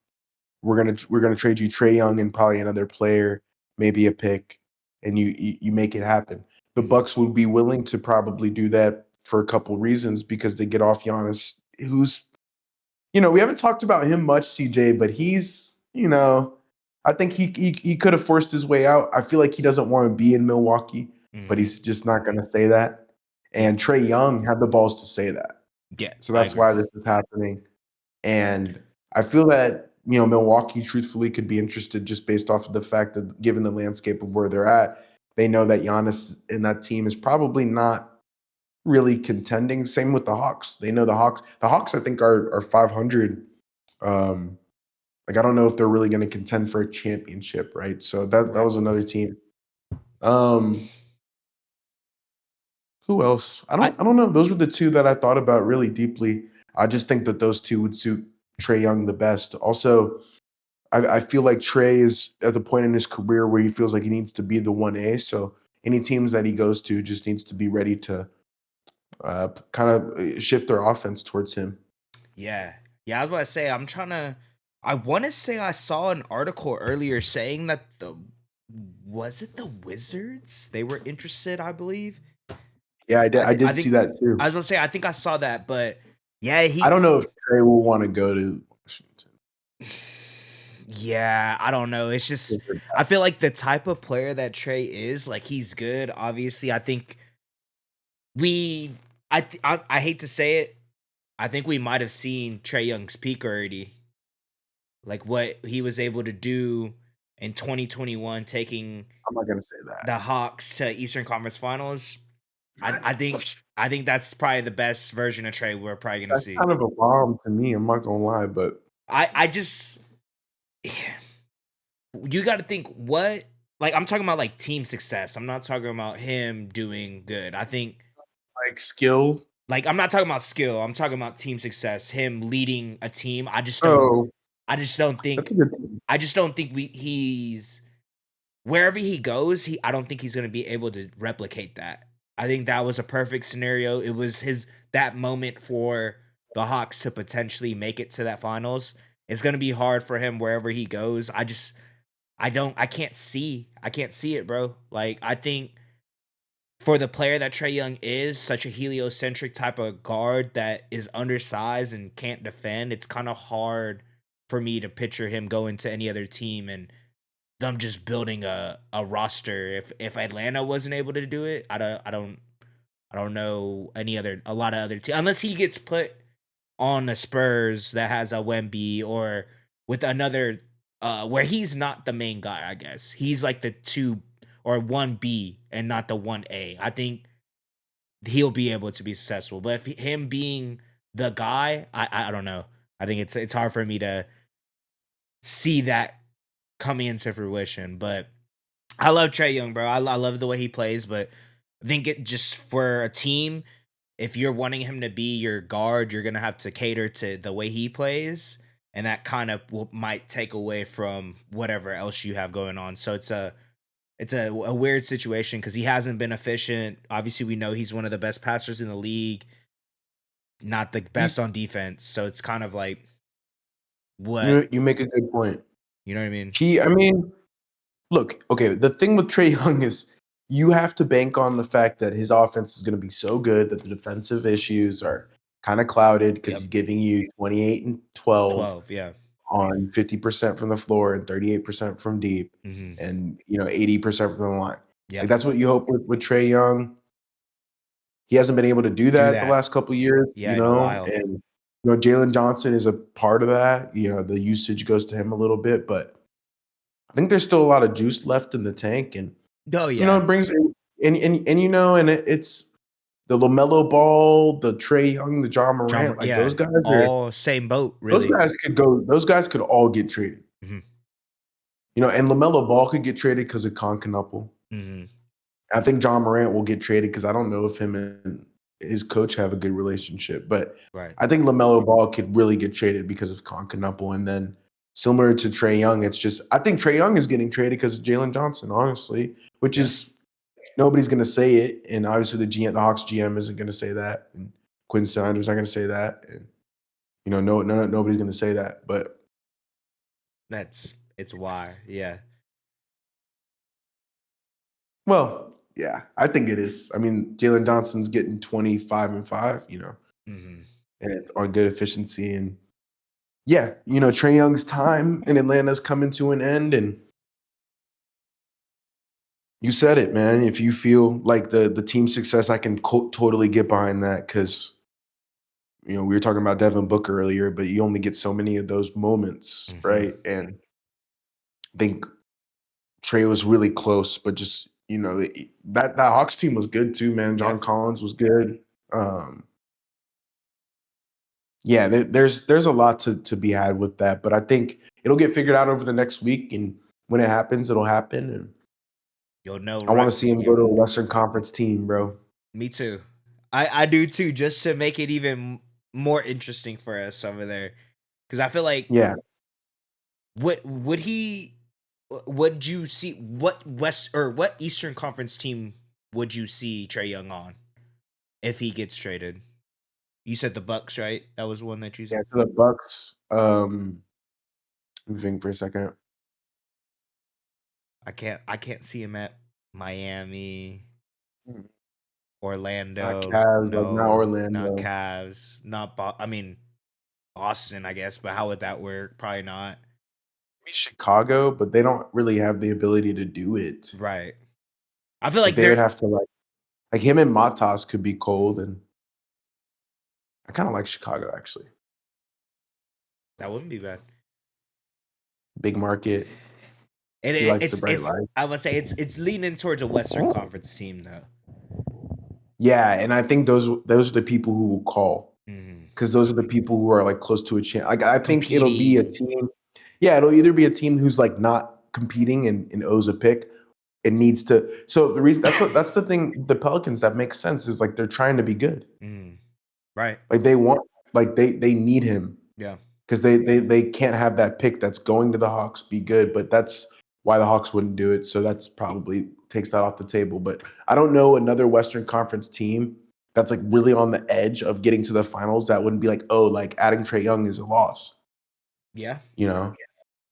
We're gonna trade you Trae Young and probably another player, maybe a pick, and you make it happen." The Mhm. Bucks would be willing to probably do that for a couple reasons because they get off Giannis, who's we haven't talked about him much, CJ, but I think he could have forced his way out. I feel like he doesn't want to be in Milwaukee, but Mhm. he's just not going to say that. Yeah. And Trae Young had the balls to say that, Yeah, so I that's agree. why this is happening. And I feel that Milwaukee truthfully could be interested just based off of the fact that given the landscape of where they're at, they know that Giannis in that team is probably not really contending. Same with the Hawks. They know the Hawks. The Hawks, I think, are 500. Like I don't know if they're really going to contend for a championship, right? So that Right. was another team. Um, who else? I I don't know. Those were the two that I thought about really deeply. I just think that those two would suit Trae Young the best. Also, I feel like Trae is at the point in his career where he feels like he needs to be the 1A. So any teams that he goes to just needs to be ready to kind of shift their offense towards him. Yeah. Yeah, I was about to say I want to say I saw an article earlier saying that the was it the Wizards? They were interested, I believe. Yeah, I I did see think that I too. was gonna say I think I saw that, but yeah, I he don't know if Trae will want to go to Washington. yeah, I don't know. It's just I feel like the type of player that Trey is, like he's good. Obviously, I think we I hate to say it, I think we might have seen Trey Young's peak already. Like what he was able to do in 2021 taking I'm not gonna say that. the Hawks to Eastern Conference Finals. I think that's probably the best version of Trey we're probably gonna That's see. kind of a bomb to me. I'm not gonna lie, but I just you got to think what like I'm talking about like team success. I'm not talking about him doing good. I think like skill. like I'm not talking about skill. I'm talking about team success. Him leading a team. Oh, I just don't that's think a good team. I just don't think he's wherever he goes, I don't think he's going to be able to replicate that. I think that was a perfect scenario. It was that moment for the Hawks to potentially make it to that finals. It's going to be hard for him wherever he goes. I can't see it, bro. Like I think for the player that Trey Young is, such a heliocentric type of guard that is undersized and can't defend, it's kind of hard for me to picture him going to any other team and them just building a roster. If Atlanta wasn't able to do it, I don't know a lot of other teams unless he gets put on the Spurs that has a Wemby or with another where he's not the main guy, I guess. He's like the 2 or 1B and not the 1A. I think he'll be able to be successful. But if him being the guy, I don't know. I think it's hard for me to see that coming into fruition, but I love Trey Young, bro. I love the way he plays, but I think it just for a team, if you're wanting him to be your guard, you're gonna have to cater to the way he plays, and that kind of might take away from whatever else you have going on. So it's a weird situation because he hasn't been efficient. Obviously, we know he's one of the best passers in the league, not the You best on defense. So it's kind of like what you make a good point. you know what I mean? I mean, look, okay, the thing with Trae Young is you have to bank on the fact that his offense is going to be so good that the defensive issues are kind of clouded because Yep, he's giving you 28 and 12 12. Yeah. on 50% from the floor and 38% from deep Hmm. and 80% from the line. Yeah. Like that's what you hope with Trae Young. He hasn't been able to do Do that the that. last couple years, Yeah, in a while. and Jalen Johnson is a part of that. The usage goes to him a little bit, but I think there's still a lot of juice left in the tank, and Oh yeah. it brings and it's the LaMelo Ball, the Trae Young, the John Morant, like Yeah, all same boat, those really. guys could go. Those guys could all get traded. Mhm, And LaMelo Ball could get traded because of Concanapple. mhm, I think John Morant will get traded because I don't know if him and his coach have a good relationship, but right. I think LaMelo Ball could really get traded because of Concanapple. And then similar to Trae Young, it's just I think Trae Young is getting traded because of Jalen Johnson, honestly, which Yeah. is nobody's going to say it, and obviously the Hawks GM isn't going to say that, and Quinn Snyder's not going to say that, and nobody's going to say that, but It's why. Yeah. well, yeah, I think it is. I mean, Jalen Johnson's getting 25 and 5, Mhm. and on good efficiency, and yeah, Trae Young's time in Atlanta's coming to an end, and you said it, man. If you feel like the team success, I can totally get behind that because we were talking about Devin Booker earlier, but you only get so many of those moments, Mhm. right? And I think Trey was really close, but just that Hawks team was good too, man. Yeah. John Collins was good. Um, yeah, there's a lot to be had with that, but I think it'll get figured out over the next week, and when it happens, it'll happen. And You'll know I want right. to see him Yeah. go to a Western Conference team, bro. Me too. I do too, just to make it even more interesting for us over there. Because I feel like Yeah, what would he? Would you see what West or what Eastern Conference team would you see Trae Young on if he gets traded? You said the Bucks, right? That was one that you yeah. said. To the Bucks. Let me think for a second. I can't see him at Miami, Hmm. Not Orlando. Cavs, like not No, not Orlando. Cavs. Not I mean Boston, I guess, but how would that work? Probably not. Maybe Chicago, but they don't really have the ability to do it. Right. I feel Like like they would they're have to like him and Matas could be cold, and I kind of like Chicago actually. that wouldn't be bad. Big market. And He likes the bright it's light. I would say it's leaning towards a Western Conference team though. Yeah, and I think those are the people who will call Mhm. because those are the people who are like close to a chance. Like I think it'll be a Competing. team. Yeah, it'll either be a team who's like not competing and owes a pick. It needs to. So the reason that's the thing. The Pelicans that makes sense is like they're trying to be good. Mhm. Right. Like they want like they need him Yeah. because they can't have that pick that's going to the Hawks be good. But that's why the Hawks wouldn't do it. So that's probably takes that off the table. But I don't know another Western Conference team that's like really on the edge of getting to the finals that wouldn't be like, oh, like adding Trae Young is a loss. Yeah. You know,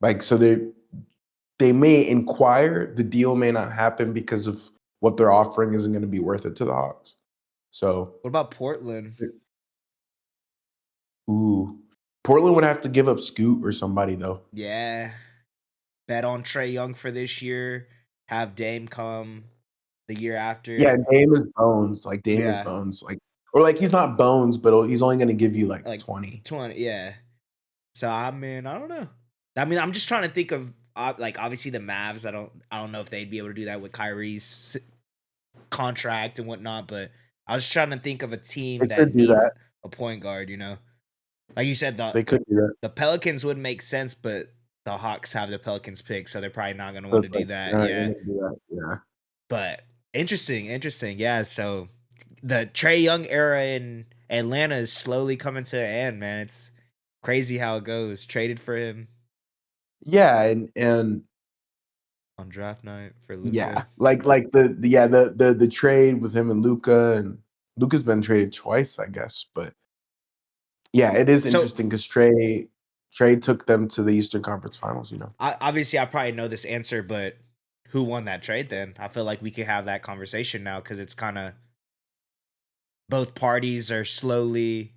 like so they may inquire. The deal may not happen because of what they're offering isn't going to be worth it to the Hawks. So, What about Portland? ooh, Portland would have to give up Scoot or somebody though. Yeah. Bet on Trae Young for this year. Have Dame come the year Yeah, after. Dame is bones. Like Dame is Yeah. bones. Like or like he's not bones, but he's only going to give you like Like 20. 20. Yeah. So I mean, I don't know. I mean, I'm just trying to think of like obviously the Mavs. I don't know if they'd be able to do that with Kyrie's contract and whatnot. But I was trying to think of a team They that could do needs that. a point guard. Like you said, the They could do that. the Pelicans would make sense, but the Hawks have the Pelicans pick, so they're probably not going to So want to it's do like that. you're not Yeah, going to do that. Yeah. but interesting. Yeah, so the Trae Young era in Atlanta is slowly coming to an end, man. It's crazy how it goes. Traded for him Yeah, and on draft night for yeah, Luca. like the trade with him and Luca's been traded twice, I guess, but yeah, it is So interesting because Trey took them to the Eastern Conference Finals. obviously, I probably know this answer, but who won that trade? Then I feel like we could have that conversation now because it's kind of both parties are slowly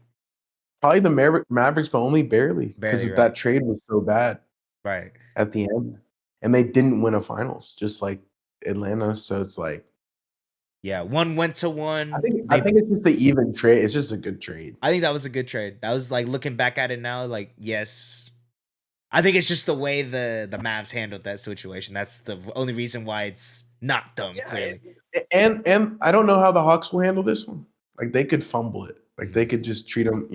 Probably the Mavericks, but only barely because barely that right, trade was so bad right. at the end, and they didn't win a finals, just like Atlanta. So it's like Yeah, one went to I one. think I They think it's just the even trade. It's just a good trade. I think that was a good trade. That was like looking back at it now, like yes. I think it's just the way the Mavs handled that situation. That's the only reason why it's not dumb, Yeah, clearly. and I don't know how the Hawks will handle this one. Like they could fumble it. Like they Mhm. could just treat him,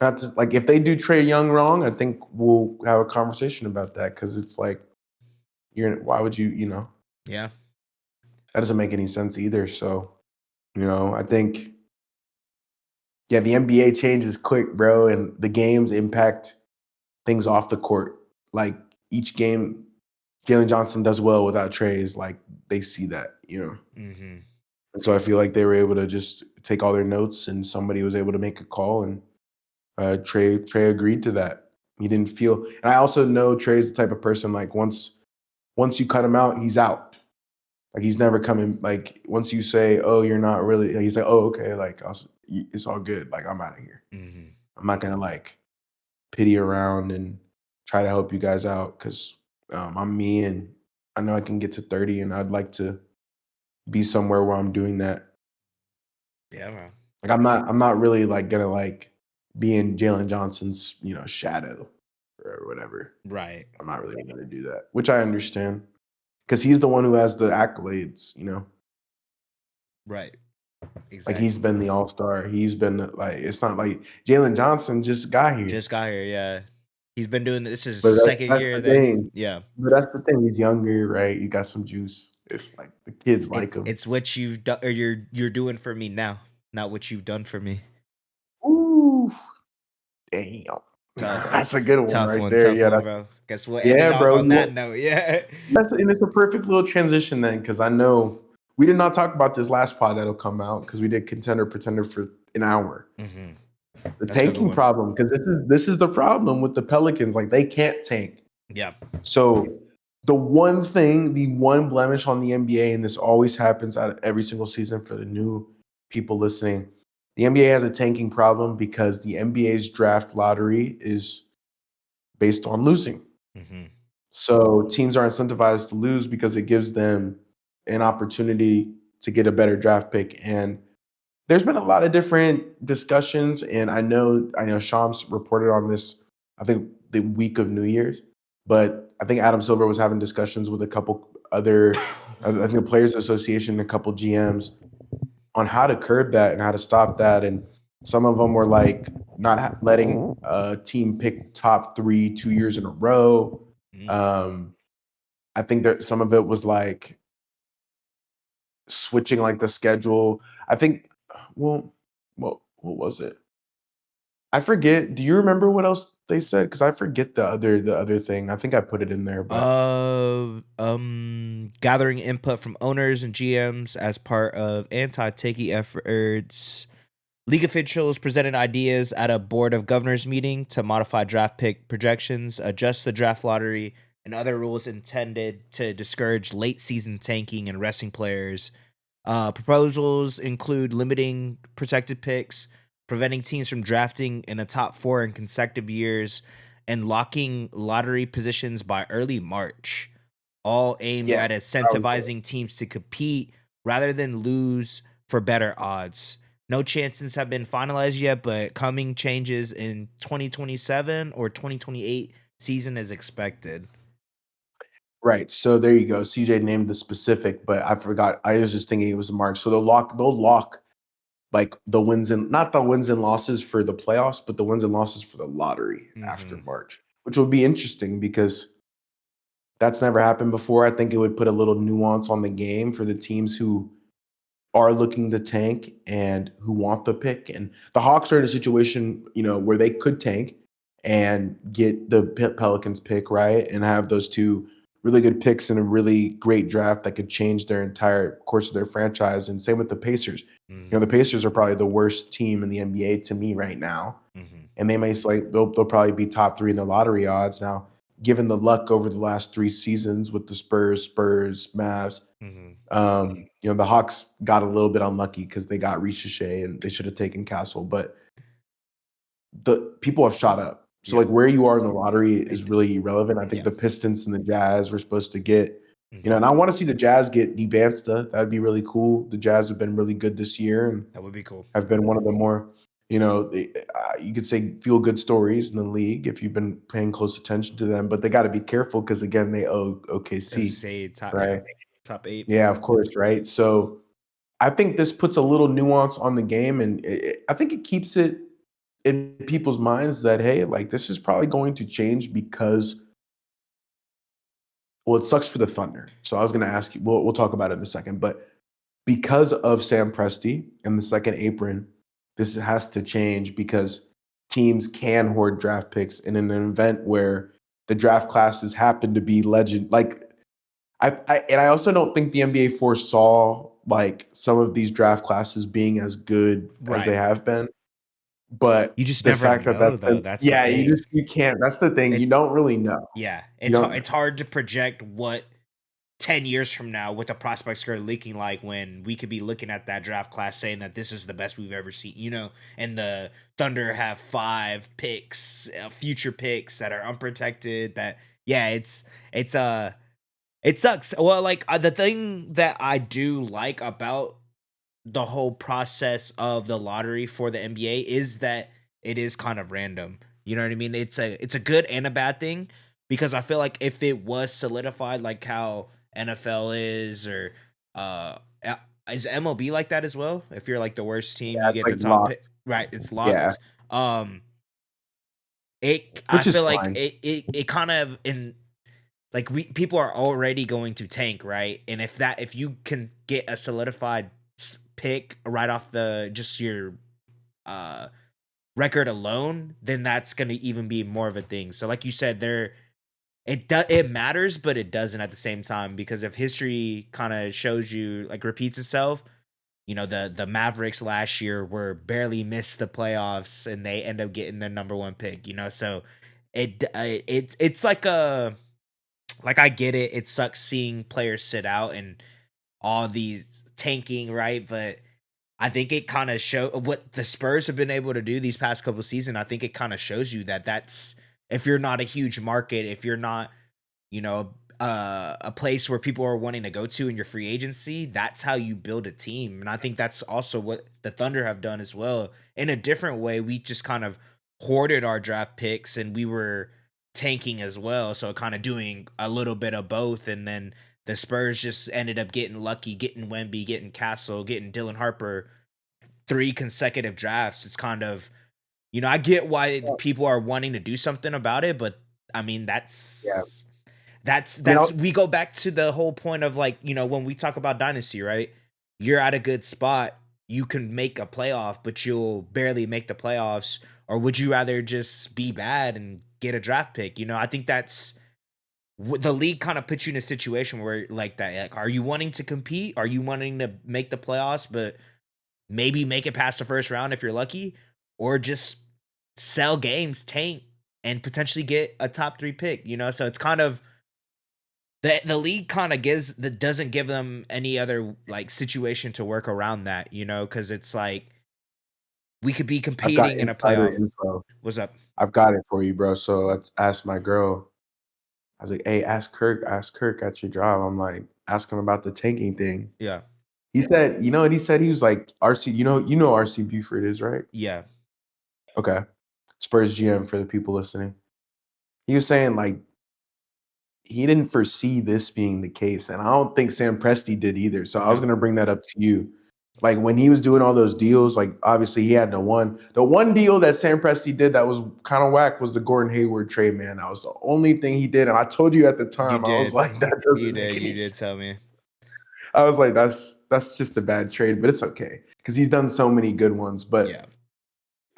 not to, like if they do Trae Young wrong, I think we'll have a conversation about that because it's like why would you. Yeah. That doesn't make any sense either. So, I think, yeah, the NBA changes quick, bro, and the games impact things off the court. Like each game, Jalen Johnson does well without Trey's. Like they see that. Mhm. And so I feel like they were able to just take all their notes, and somebody was able to make a call, and Trey agreed to that. He didn't feel, and I also know Trey's the type of person like once you cut him out, he's out. Like he's never coming. Like once you say, "Oh, you're not really," he's like, "Oh, okay." Like it's all good. Like I'm out of here. Mhm. I'm not gonna like pity around and try to help you guys out because I'm me and I know I can get to 30 and I'd like to be somewhere where I'm doing that. Yeah, man. Like I'm not really like gonna like be in Jalen Johnson's shadow or whatever. Right. I'm not really gonna do that, which I understand because he's the one who has the accolades. Right. Like he's Exactly. been the all-star. He's been like it's not like Jalen Johnson just got here. Just got here, yeah. He's been doing this is But second that's year the that he's thing. yeah. But that's the thing. He's younger, right? You got some juice. It's like the kids It's like it's him. it's what you've done or you're doing for me now, not what you've done for me. Ooh, damn. Tough. That's a good one right there. Tough Yeah, one, bro. Guess we'll end it yeah, off bro. on that note. Yeah. And it's a perfect little transition then, because I know we did not talk about this last pod that'll come out because we did contender pretender for an hour. Mhm. The That's a good tanking one. problem, because this is the problem with the Pelicans. Like they can't tank. Yeah. So the one blemish on the NBA, and this always happens out of every single season for the new people listening, the NBA has a tanking problem because the NBA's draft lottery is based on losing. Mhm. So teams are incentivized to lose because it gives them an opportunity to get a better draft pick. And there's been a lot of different discussions, and I know Shams reported on this, I think the week of New Year's, but I think Adam Silver was having discussions with a couple other, I think the Players Association and a couple GMs on how to curb that and how to stop that. And some of them were like not letting a team pick top three 2 years in a row. Mm. Um, I think that some of it was like switching like the schedule. I think, well, what was it? I forget. Do you remember what else they said? Because I forget the other thing. I think I put it in there, but Gathering input from owners and GMs as part of anti-takey efforts. League officials presented ideas at a board of governors meeting to modify draft pick projections, adjust the draft lottery, and other rules intended to discourage late season tanking and resting players. Proposals include limiting protected picks, preventing teams from drafting in the top four in consecutive years, and locking lottery positions by early March, all aimed yes, at that was it. incentivizing teams to compete rather than lose for better odds. No chances have been finalized yet, but coming changes in 2027 or 2028 season is expected. Right. So there you go. CJ named the specific, but I forgot. I was just thinking it was March. So they'll lock like the wins and not the wins and losses for the playoffs, but the wins and losses for the lottery after Hmm. March, which would be interesting because that's never happened before. I think it would put a little nuance on the game for the teams who are looking to tank and who want the pick. And the Hawks are in a situation, where they could tank and get the Pelicans pick, right? And have those two really good picks in a really great draft that could change their entire course of their franchise. And same with the Pacers. The Hmm. Pacers are probably the worst team in the NBA to me right now. Hmm. And they may like they'll probably be top three in the lottery odds. Now, given the luck over the last 3 seasons with the Spurs, Mavs, Hmm. the Hawks got a little bit unlucky because they got Ricochet and they should have taken Castle, but the people have shot up. So Yeah. like where you are in the lottery I is d- really irrelevant. I think yeah. the Pistons and the Jazz were supposed to get, Hmm. and I want to see the Jazz get Bansta. That'd be really cool. The Jazz have been really good this year and That would be cool. have been one of the more, you could say feel good stories in the league if you've been paying close attention to them. But they got to be careful because again they owe If OKC, say top, yeah, right? top eight. Yeah, of course, right. So I think this puts a little nuance on the game, and I think it keeps it in people's minds that hey, like this is probably going to change because well, it sucks for the Thunder. So I was going to ask you. We'll talk about it in a second, but because of Sam Presti and the second apron, this has to change because teams can hoard draft picks in an event where the draft classes happen to be legend. Like I also don't think the NBA foresaw like some of these draft classes being as good as they Right. have been. But You just the never fact that know that's though. been, That's the yeah, thing. you can't. That's the thing. You It don't really know. yeah. You It's don't. hard to project what 10 years from now what the prospects are leaking like when we could be looking at that draft class saying that this is the best we've ever seen, and the Thunder have 5 picks, future picks that are unprotected that yeah, it's it sucks. Well, like the thing that I do like about the whole process of the lottery for the NBA is that it is kind of random. You know what I mean? It's a good and a bad thing because I feel like if it was solidified like how NFL is or uh uh, is MLB like that as well? If you're like the worst team, Yeah, you it's get like the top pick. locked. Right, it's Yeah, locked. It I which is feel like fine. it kind of in like we people are already going to tank, right? And if you can get a solidified pick right off the just your uh record alone, then that's going to even be more of a thing. So like you said, it matters, but it doesn't at the same time because if history kind of shows you like repeats itself, the Mavericks last year were barely missed the playoffs and they end up getting their number one pick. So it's like a like I get it. It sucks seeing players sit out and all these tanking, right? But I think it kind of show what the Spurs have been able to do these past couple seasons. I think it kind of shows you that that's if you're not a huge market, if you're not, you know, a place where people are wanting to go to in your free agency, that's how you build a team. And I think that's also what the Thunder have done as well. In a different way, we just kind of hoarded our draft picks and we were tanking as well. So kind of doing a little bit of both. And then the Spurs just ended up getting lucky, getting Wemby, getting Castle, getting Dylan Harper 3 consecutive drafts. It's kind of, I get why people are wanting to do something about it, but I mean, Yeah, I mean, that's we go back to the whole point of like, when we talk about dynasty, right? You're at a good spot, you can make a playoff, but you'll barely make the playoffs. Or would you rather just be bad and get a draft pick? I think that's the league kind of puts you in a situation where like that. Like, are you wanting to compete? Are you wanting to make the playoffs, but maybe make it past the first round if you're lucky, or just sell games, tank, and potentially get a top 3 pick? So it's kind of the league kind of doesn't give them any other like situation to work around that, because it's like we could be I've got competing in a insider playoff. info. What's up? I've got it for you, bro. So let's ask my girl. I was like, hey, ask Kirk at your job. I'm like, ask him about the tanking thing. Yeah. He said, you know what he said? He was like, RC, you know RC Buford is, right? Yeah. Okay. Spurs GM for the people listening. He was saying like he didn't foresee this being the case. And I don't think Sam Presti did either. So I was No. gonna bring that up to you. Like when he was doing all those deals, like obviously he had the one deal that Sam Presti did that was kind of whack was the Gordon Hayward trade, man. That was the only thing he did. And I told you at the You time, I was did. like, that You doesn't make did. any You did sense. tell me. I was like, that's just a bad trade, but it's okay. Because he's done so many good ones. But Yeah.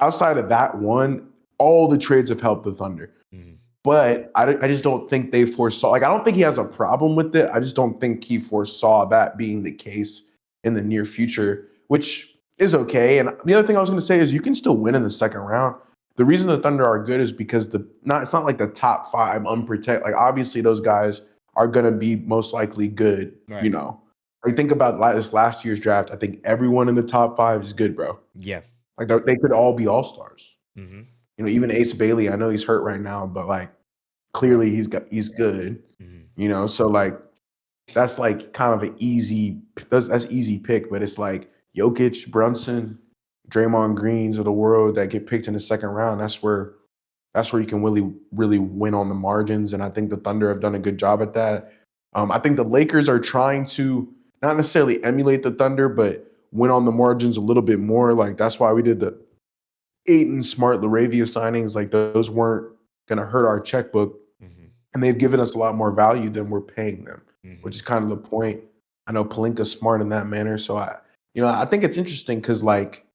outside of that one, all the trades have helped the Thunder. Mhm. But I just don't think they foresaw. Like I don't think he has a problem with it. I just don't think he foresaw that being the case in the near future, which is okay. And the other thing I was going to say is you can still win in the second round. The reason the Thunder are good is because it's not like the top five unprotected. Like obviously those guys are going to be most likely good. Right. Like think about this last year's draft. I think everyone in the top five is good, bro. Yeah. Like they could all be all stars. Mm-hmm. Even Ace Bailey. I know he's hurt right now, but like Right. clearly he's good. Mm-hmm. So like that's like kind of an easy that's easy pick, but it's like Jokic, Brunson, Draymond Greens of the world that get picked in the second round. That's where you can really win on the margins, and I think the Thunder have done a good job at that. I think the Lakers are trying to not necessarily emulate the Thunder, but went on the margins a little bit more. Like that's why we did the Aiton, Smart, Laravia signings. Like those weren't going to hurt our checkbook, Mm-hmm. and they've given us a lot more value than we're paying them, which Mm-hmm. is kind of the point. I know Palinka's smart in that manner, so I think it's interesting because like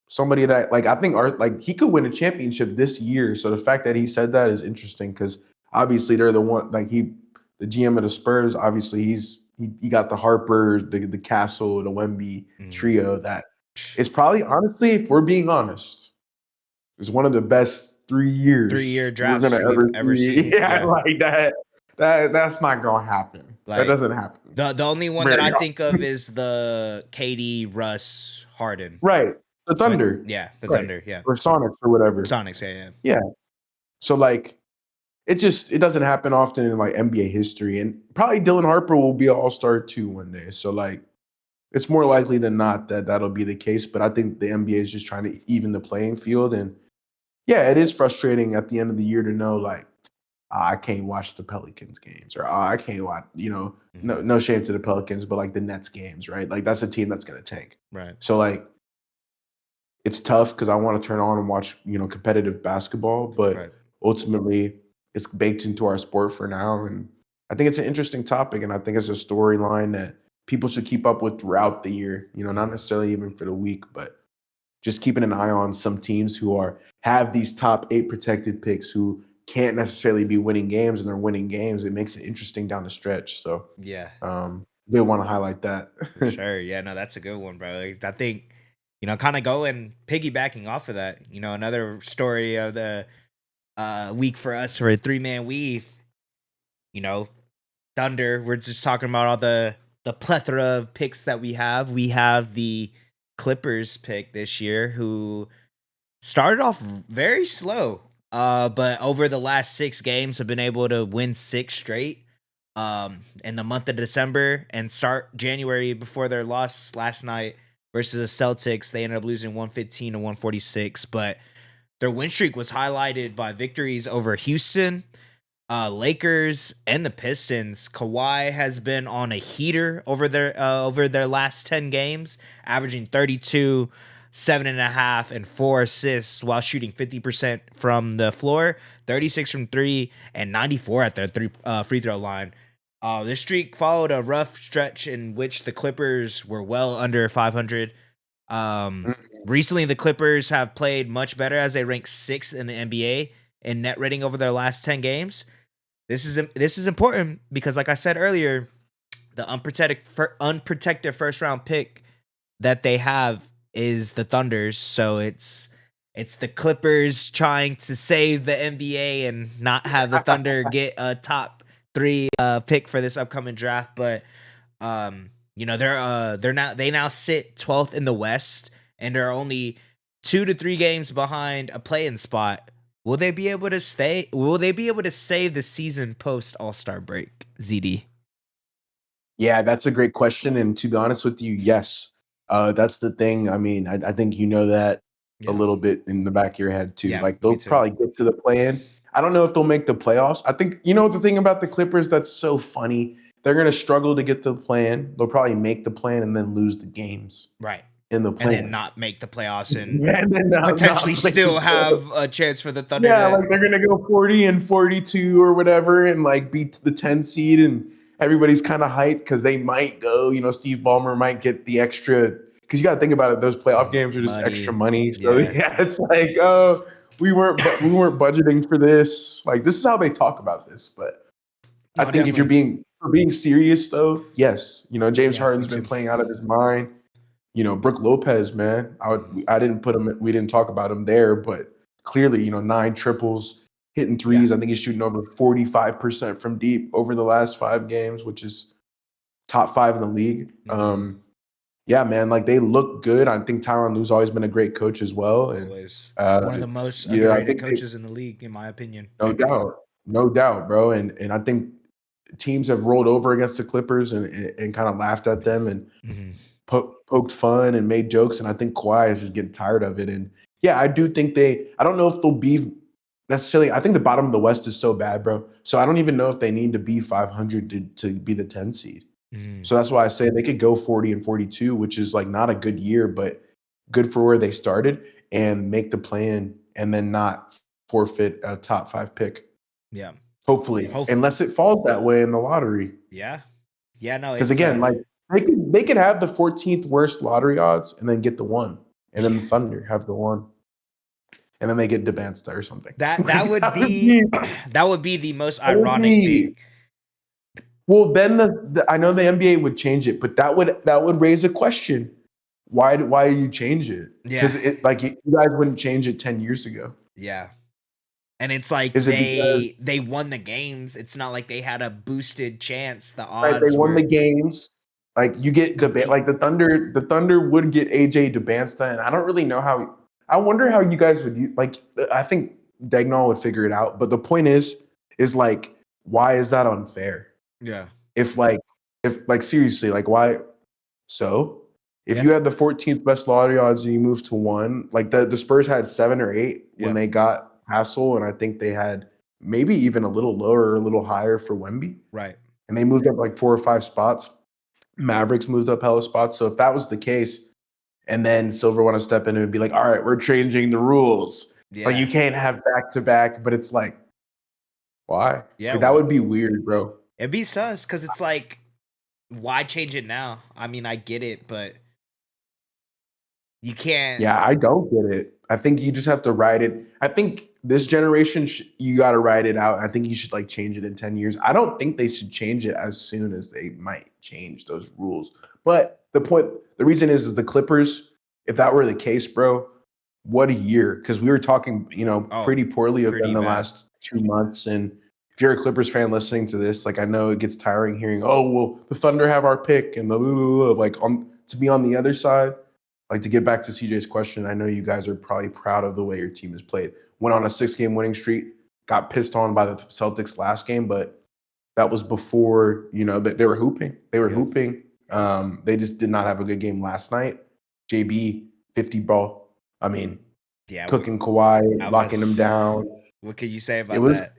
somebody that like I think Art like he could win a championship this year. So the fact that he said that is interesting because obviously they're the one like the GM of the Spurs. Obviously he got the Harper, the Castle, the Wemby Mm-hmm. trio that is probably honestly, if we're being honest, is one of the best 3 years 3-year we're gonna drafts we've ever ever see. seen. Yeah, Yeah. like that. That's not gonna happen. That Like doesn't happen the only one that very I think of often. is the KD Russ Harden. Right. The But Thunder. yeah, the Right. Thunder, yeah. Or Sonics or whatever. Sonics, yeah, yeah. Yeah. So like it doesn't happen often in like NBA history. And probably Dylan Harper will be an all-star too one day. So like it's more likely than not that that'll be the case. But I think the NBA is just trying to even the playing field. And yeah, it is frustrating at the end of the year to know like I can't watch the Pelicans games or I can't watch, Mm-hmm. no shame to the Pelicans, but like the Nets games, right? Like that's a team that's gonna tank. Right. So like it's tough because I want to turn on and watch, competitive basketball, but Right. ultimately it's baked into our sport for now. And I think it's an interesting topic, and I think it's a storyline that people should keep up with throughout the year, not Mm-hmm. necessarily even for the week, but just keeping an eye on some teams who have these top 8 protected picks who can't necessarily be winning games and they're winning games. It makes it interesting down the stretch. So Yeah, we want to highlight that. for sure. Yeah, no, that's a good one, bro. Like, I think, kind of going piggybacking off of that, another story of the week for us for a 3-man weave, you know, Thunder. We're just talking about all the plethora of picks that we have. We have the Clippers pick this year, who started off very slow, but over the last 6 games have been able to win 6 straight. In the month of December and start January before their loss last night versus the Celtics, they ended up losing 115 to 146. But their win streak was highlighted by victories over Houston, Lakers, and the Pistons. Kawhi has been on a heater over their last 10 games, averaging 32, 7.5, and 4 assists while shooting 50% from the floor, 36 from three, and 94 at their free throw line. This streak followed a rough stretch in which the Clippers were well under 500. Um, Recently, the Clippers have played much better as they rank sixth in the NBA in net rating over their last 10 games. This is important because, like I said earlier, the unprotected first round pick that they have is the Thunder's. So it's the Clippers trying to save the NBA and not have the Thunder get a top 3 pick for this upcoming draft. But they now sit 12th in the West and are only 2 to 3 games behind a play-in spot. Will they be able to stay? Will they be able to save the season post All-Star break, ZD? Yeah, that's a great question. And to be honest with you, yes. That's the thing. I mean, I think you know that a Yeah. little bit in the back of your head too. Yeah, Like me they'll too. probably get to the play-in. I don't know if they'll make the playoffs. I think the thing about the Clippers that's so funny. They're gonna struggle to get to the play-in. They'll probably make the play-in and then lose the games Right. in the And then play-in. not make the playoffs and Yeah, and then potentially not make the still playoffs. have a chance for the Thunder Yeah, to. like they're gonna go 40 and 42 or whatever, and like beat the 10 seed, and everybody's kind of hyped because they might go. Steve Ballmer might get the extra because you got to think about it. Those playoff games are just extra Money. money. So Yeah. yeah, it's like, oh, we weren't budgeting for this. Like this is how they talk about this. But I No, think if you're definitely. being serious though, yes, James Yeah, me Harden's been too. playing out of his mind. Brooke Lopez, man. Mhm. I didn't put him. We didn't talk about him there, but clearly, 9 triples, hitting Yeah. threes. I think he's shooting over 45% from deep over the last 5 games, which is top 5 in the league. Hmm. Yeah, man. Like they look good. I think Tyronn Lue's always been a great coach as well, and Always. uh, One of the most yeah, I underrated think they coaches in the league, in my opinion. no doubt, no doubt, bro. And I think teams have rolled over against the Clippers and kind of laughed at them and Hmm. poked fun and made jokes, and I think Kawhi is just getting tired of it. And yeah, I do think I don't know if they'll be necessarily. I think the bottom of the West is so bad, bro. So I don't even know if they need to be 500 to be the 10 seed. Mhm. So that's why I say they could go 40-42, which is like not a good year, but good for where they started and make the plan and then not forfeit a top 5 pick. Yeah. Hopefully, Hope unless it falls that way in the lottery. yeah. Yeah, no, Because it's, again, like they could have the 14th worst lottery odds and then get the one, and then yeah. the Thunder have the one, and then they get Debansta or something. That Like would be that would be the most that would ironic be thing. well. Then I know the NBA would change it, but that would raise a question. Why do you change it? Yeah. Because you guys wouldn't change it 10 years ago. Yeah. And it's like Is it because they won the games. It's not like they had a boosted chance. The right, they odds won the were games? Like you get complete. like the Thunder would get AJ DeBansta, and I don't really know how. I wonder how you guys would like. I think Dagnall would figure it out, but the point is like, why is that unfair? Yeah. If like, seriously, like why? So if Yeah. you had the 14th best lottery odds and you moved to one, like the Spurs had 7 or 8 when Yeah. they got Hassel, and I think they had maybe even a little lower or a little higher for Wemby, Right. and they moved up like 4 or 5 spots. Mavericks moved up hella spots. So if that was the case, and then Silver want to step in and be like, all right, we're changing the rules. Like Yeah. you can't have back to back, but it's like, why? Yeah. Like that Why? would be weird, bro. It'd be sus because it's like, why change it now? I mean, I get it, but you can't. Yeah, I don't get it. I think you just have to ride it. I think this generation, you got to ride it out. I think you should like change it in 10 years. I don't think they should change it as soon as they might change those rules. But the reason is the Clippers, if that were the case, bro, what a year. Because we were talking, Oh, pretty poorly of them pretty the bad. last 2 months. And if you're a Clippers fan listening to this, like I know it gets tiring hearing, oh, well, the Thunder have our pick and the blah, blah, blah, like to be on the other side. Like to get back to CJ's question, I know you guys are probably proud of the way your team has played. Went on a 6-game winning streak, got pissed on by the Celtics last game, but that was before, that they were hooping. They were Yep. hooping. They just did not have a good game last night. JB 50 ball. I mean, Yeah. cooking Kawhi, I locking him was. down. What could you say It about was that?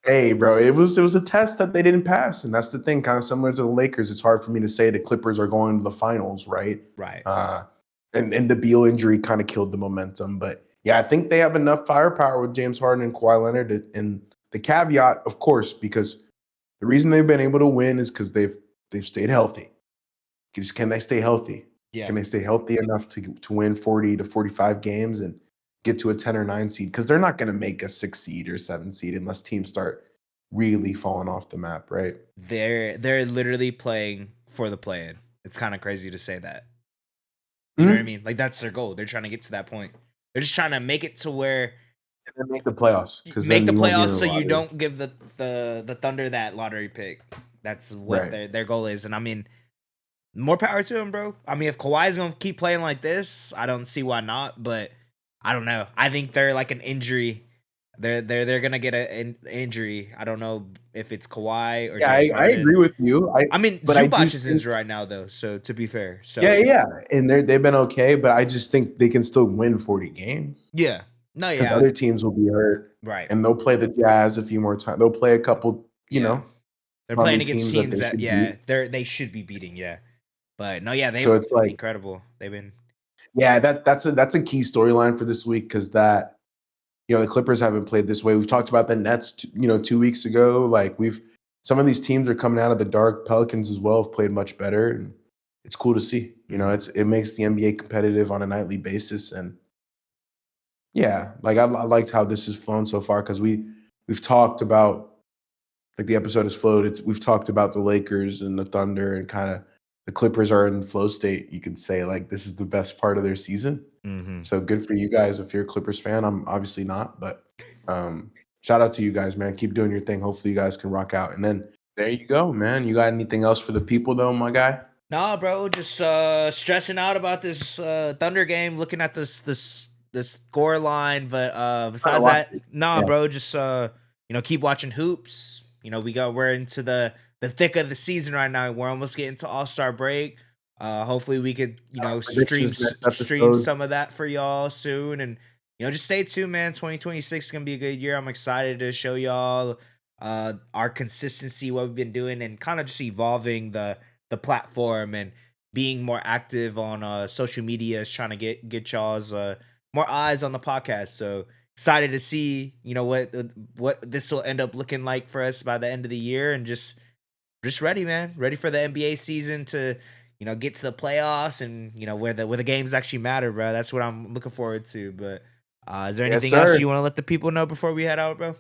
hey, bro, it was a test that they didn't pass, and that's the thing. Kind of similar to the Lakers, it's hard for me to say the Clippers are going to the finals, right? Right. Uh, and the Beal injury kind of killed the momentum, but yeah, I think they have enough firepower with James Harden and Kawhi Leonard. And the caveat, of course, because the reason they've been able to win is because they've stayed healthy. Just can they stay healthy? Yeah. Can they stay healthy enough to win 40 to 45 games and get to a 10 or 9 seed? Because they're not going to make a 6 seed or 7 seed unless teams start really falling off the map, right? They're literally playing for the play-in. It's kind of crazy to say that. You know what I Mm-hmm. mean? Like that's their goal. They're trying to get to that point. They're just trying to make it to where And then make the playoffs because make then the you won't be in playoffs the so you lottery. don't give the Thunder that lottery pick. That's what Right. their goal is. And I mean, more power to him, bro. I mean, if Kawhi's gonna keep playing like this, I don't see why not. But I don't know. I think they're like an injury. They're gonna get an injury. I don't know if it's Kawhi or Yeah, James I agree Harden. with you. I mean, But I do Zubac is think injured right now though. So to be fair, yeah, so yeah, and they've been okay, but I just think they can still win 40 games yeah, no, because yeah, other teams will be hurt, right, and they'll play the Jazz a few more times. They'll play a couple, yeah. They're playing crummy against teams that teams they that should beat. they should be beating. Yeah, but no, yeah, So they it's like, incredible. They've been yeah, that's a key storyline for this week because the Clippers haven't played this way. We've talked about the Nets, 2 weeks ago. Like some of these teams are coming out of the dark. Pelicans as well have played much better, and it's cool to see. mhm. It makes the NBA competitive on a nightly basis, and yeah, like I liked how this has flown so far because we've talked about like the episode has flowed. We've talked about the Lakers and the Thunder and kind of the Clippers are in flow state. You could say like this is the best part of their season. Mhm. So good for you guys if you're a Clippers fan. I'm obviously not, but shout out to you guys, man. Keep doing your thing. Hopefully you guys can rock out. And then there you go, man. You got anything else for the people though, my guy? Nah, bro, just stressing out about this Thunder game, looking at this score line, but Trying to besides watch that, it. nah, Yeah. bro, just keep watching hoops. We're into the thick of the season right now. We're almost getting to All-Star break. Hopefully we could, Predictions next stream episode. some of that for y'all soon, and just stay tuned, man. 2026 is gonna be a good year. I'm excited to show y'all our consistency, what we've been doing, and kind of just evolving the platform and being more active on social media is trying to get y'all's more eyes on the podcast. So excited to see what this will end up looking like for us by the end of the year, and just ready, man. Ready for the NBA season to, get to the playoffs and where the games actually matter, bro. That's what I'm looking forward to. But is there Yes, anything else sir. you want to let the people know before we head out, bro?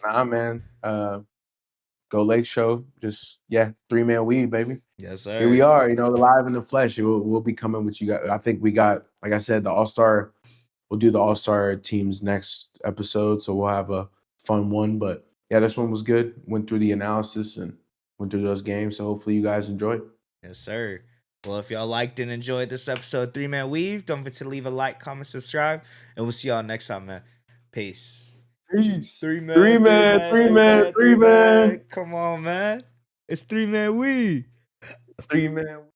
Nah, man. Go Lake Show. Just yeah, 3-man weave, baby. Yes, Here we sir. are, live in the flesh. We'll be coming with you guys. I think we got, like I said, the All Star. We'll do the All Star teams next episode, so we'll have a fun one. But yeah, this one was good. Went through the analysis and went through those games. So hopefully you guys enjoyed. Yes, sir. Well, if y'all liked and enjoyed this episode, 3-Man Weave, don't forget to leave a like, comment, subscribe, and we'll see y'all next time, man. Peace. Peace. Three Three man, three man, man, three three man, man, three three man, man. Come on, man. It's 3-Man Weave. 3-man.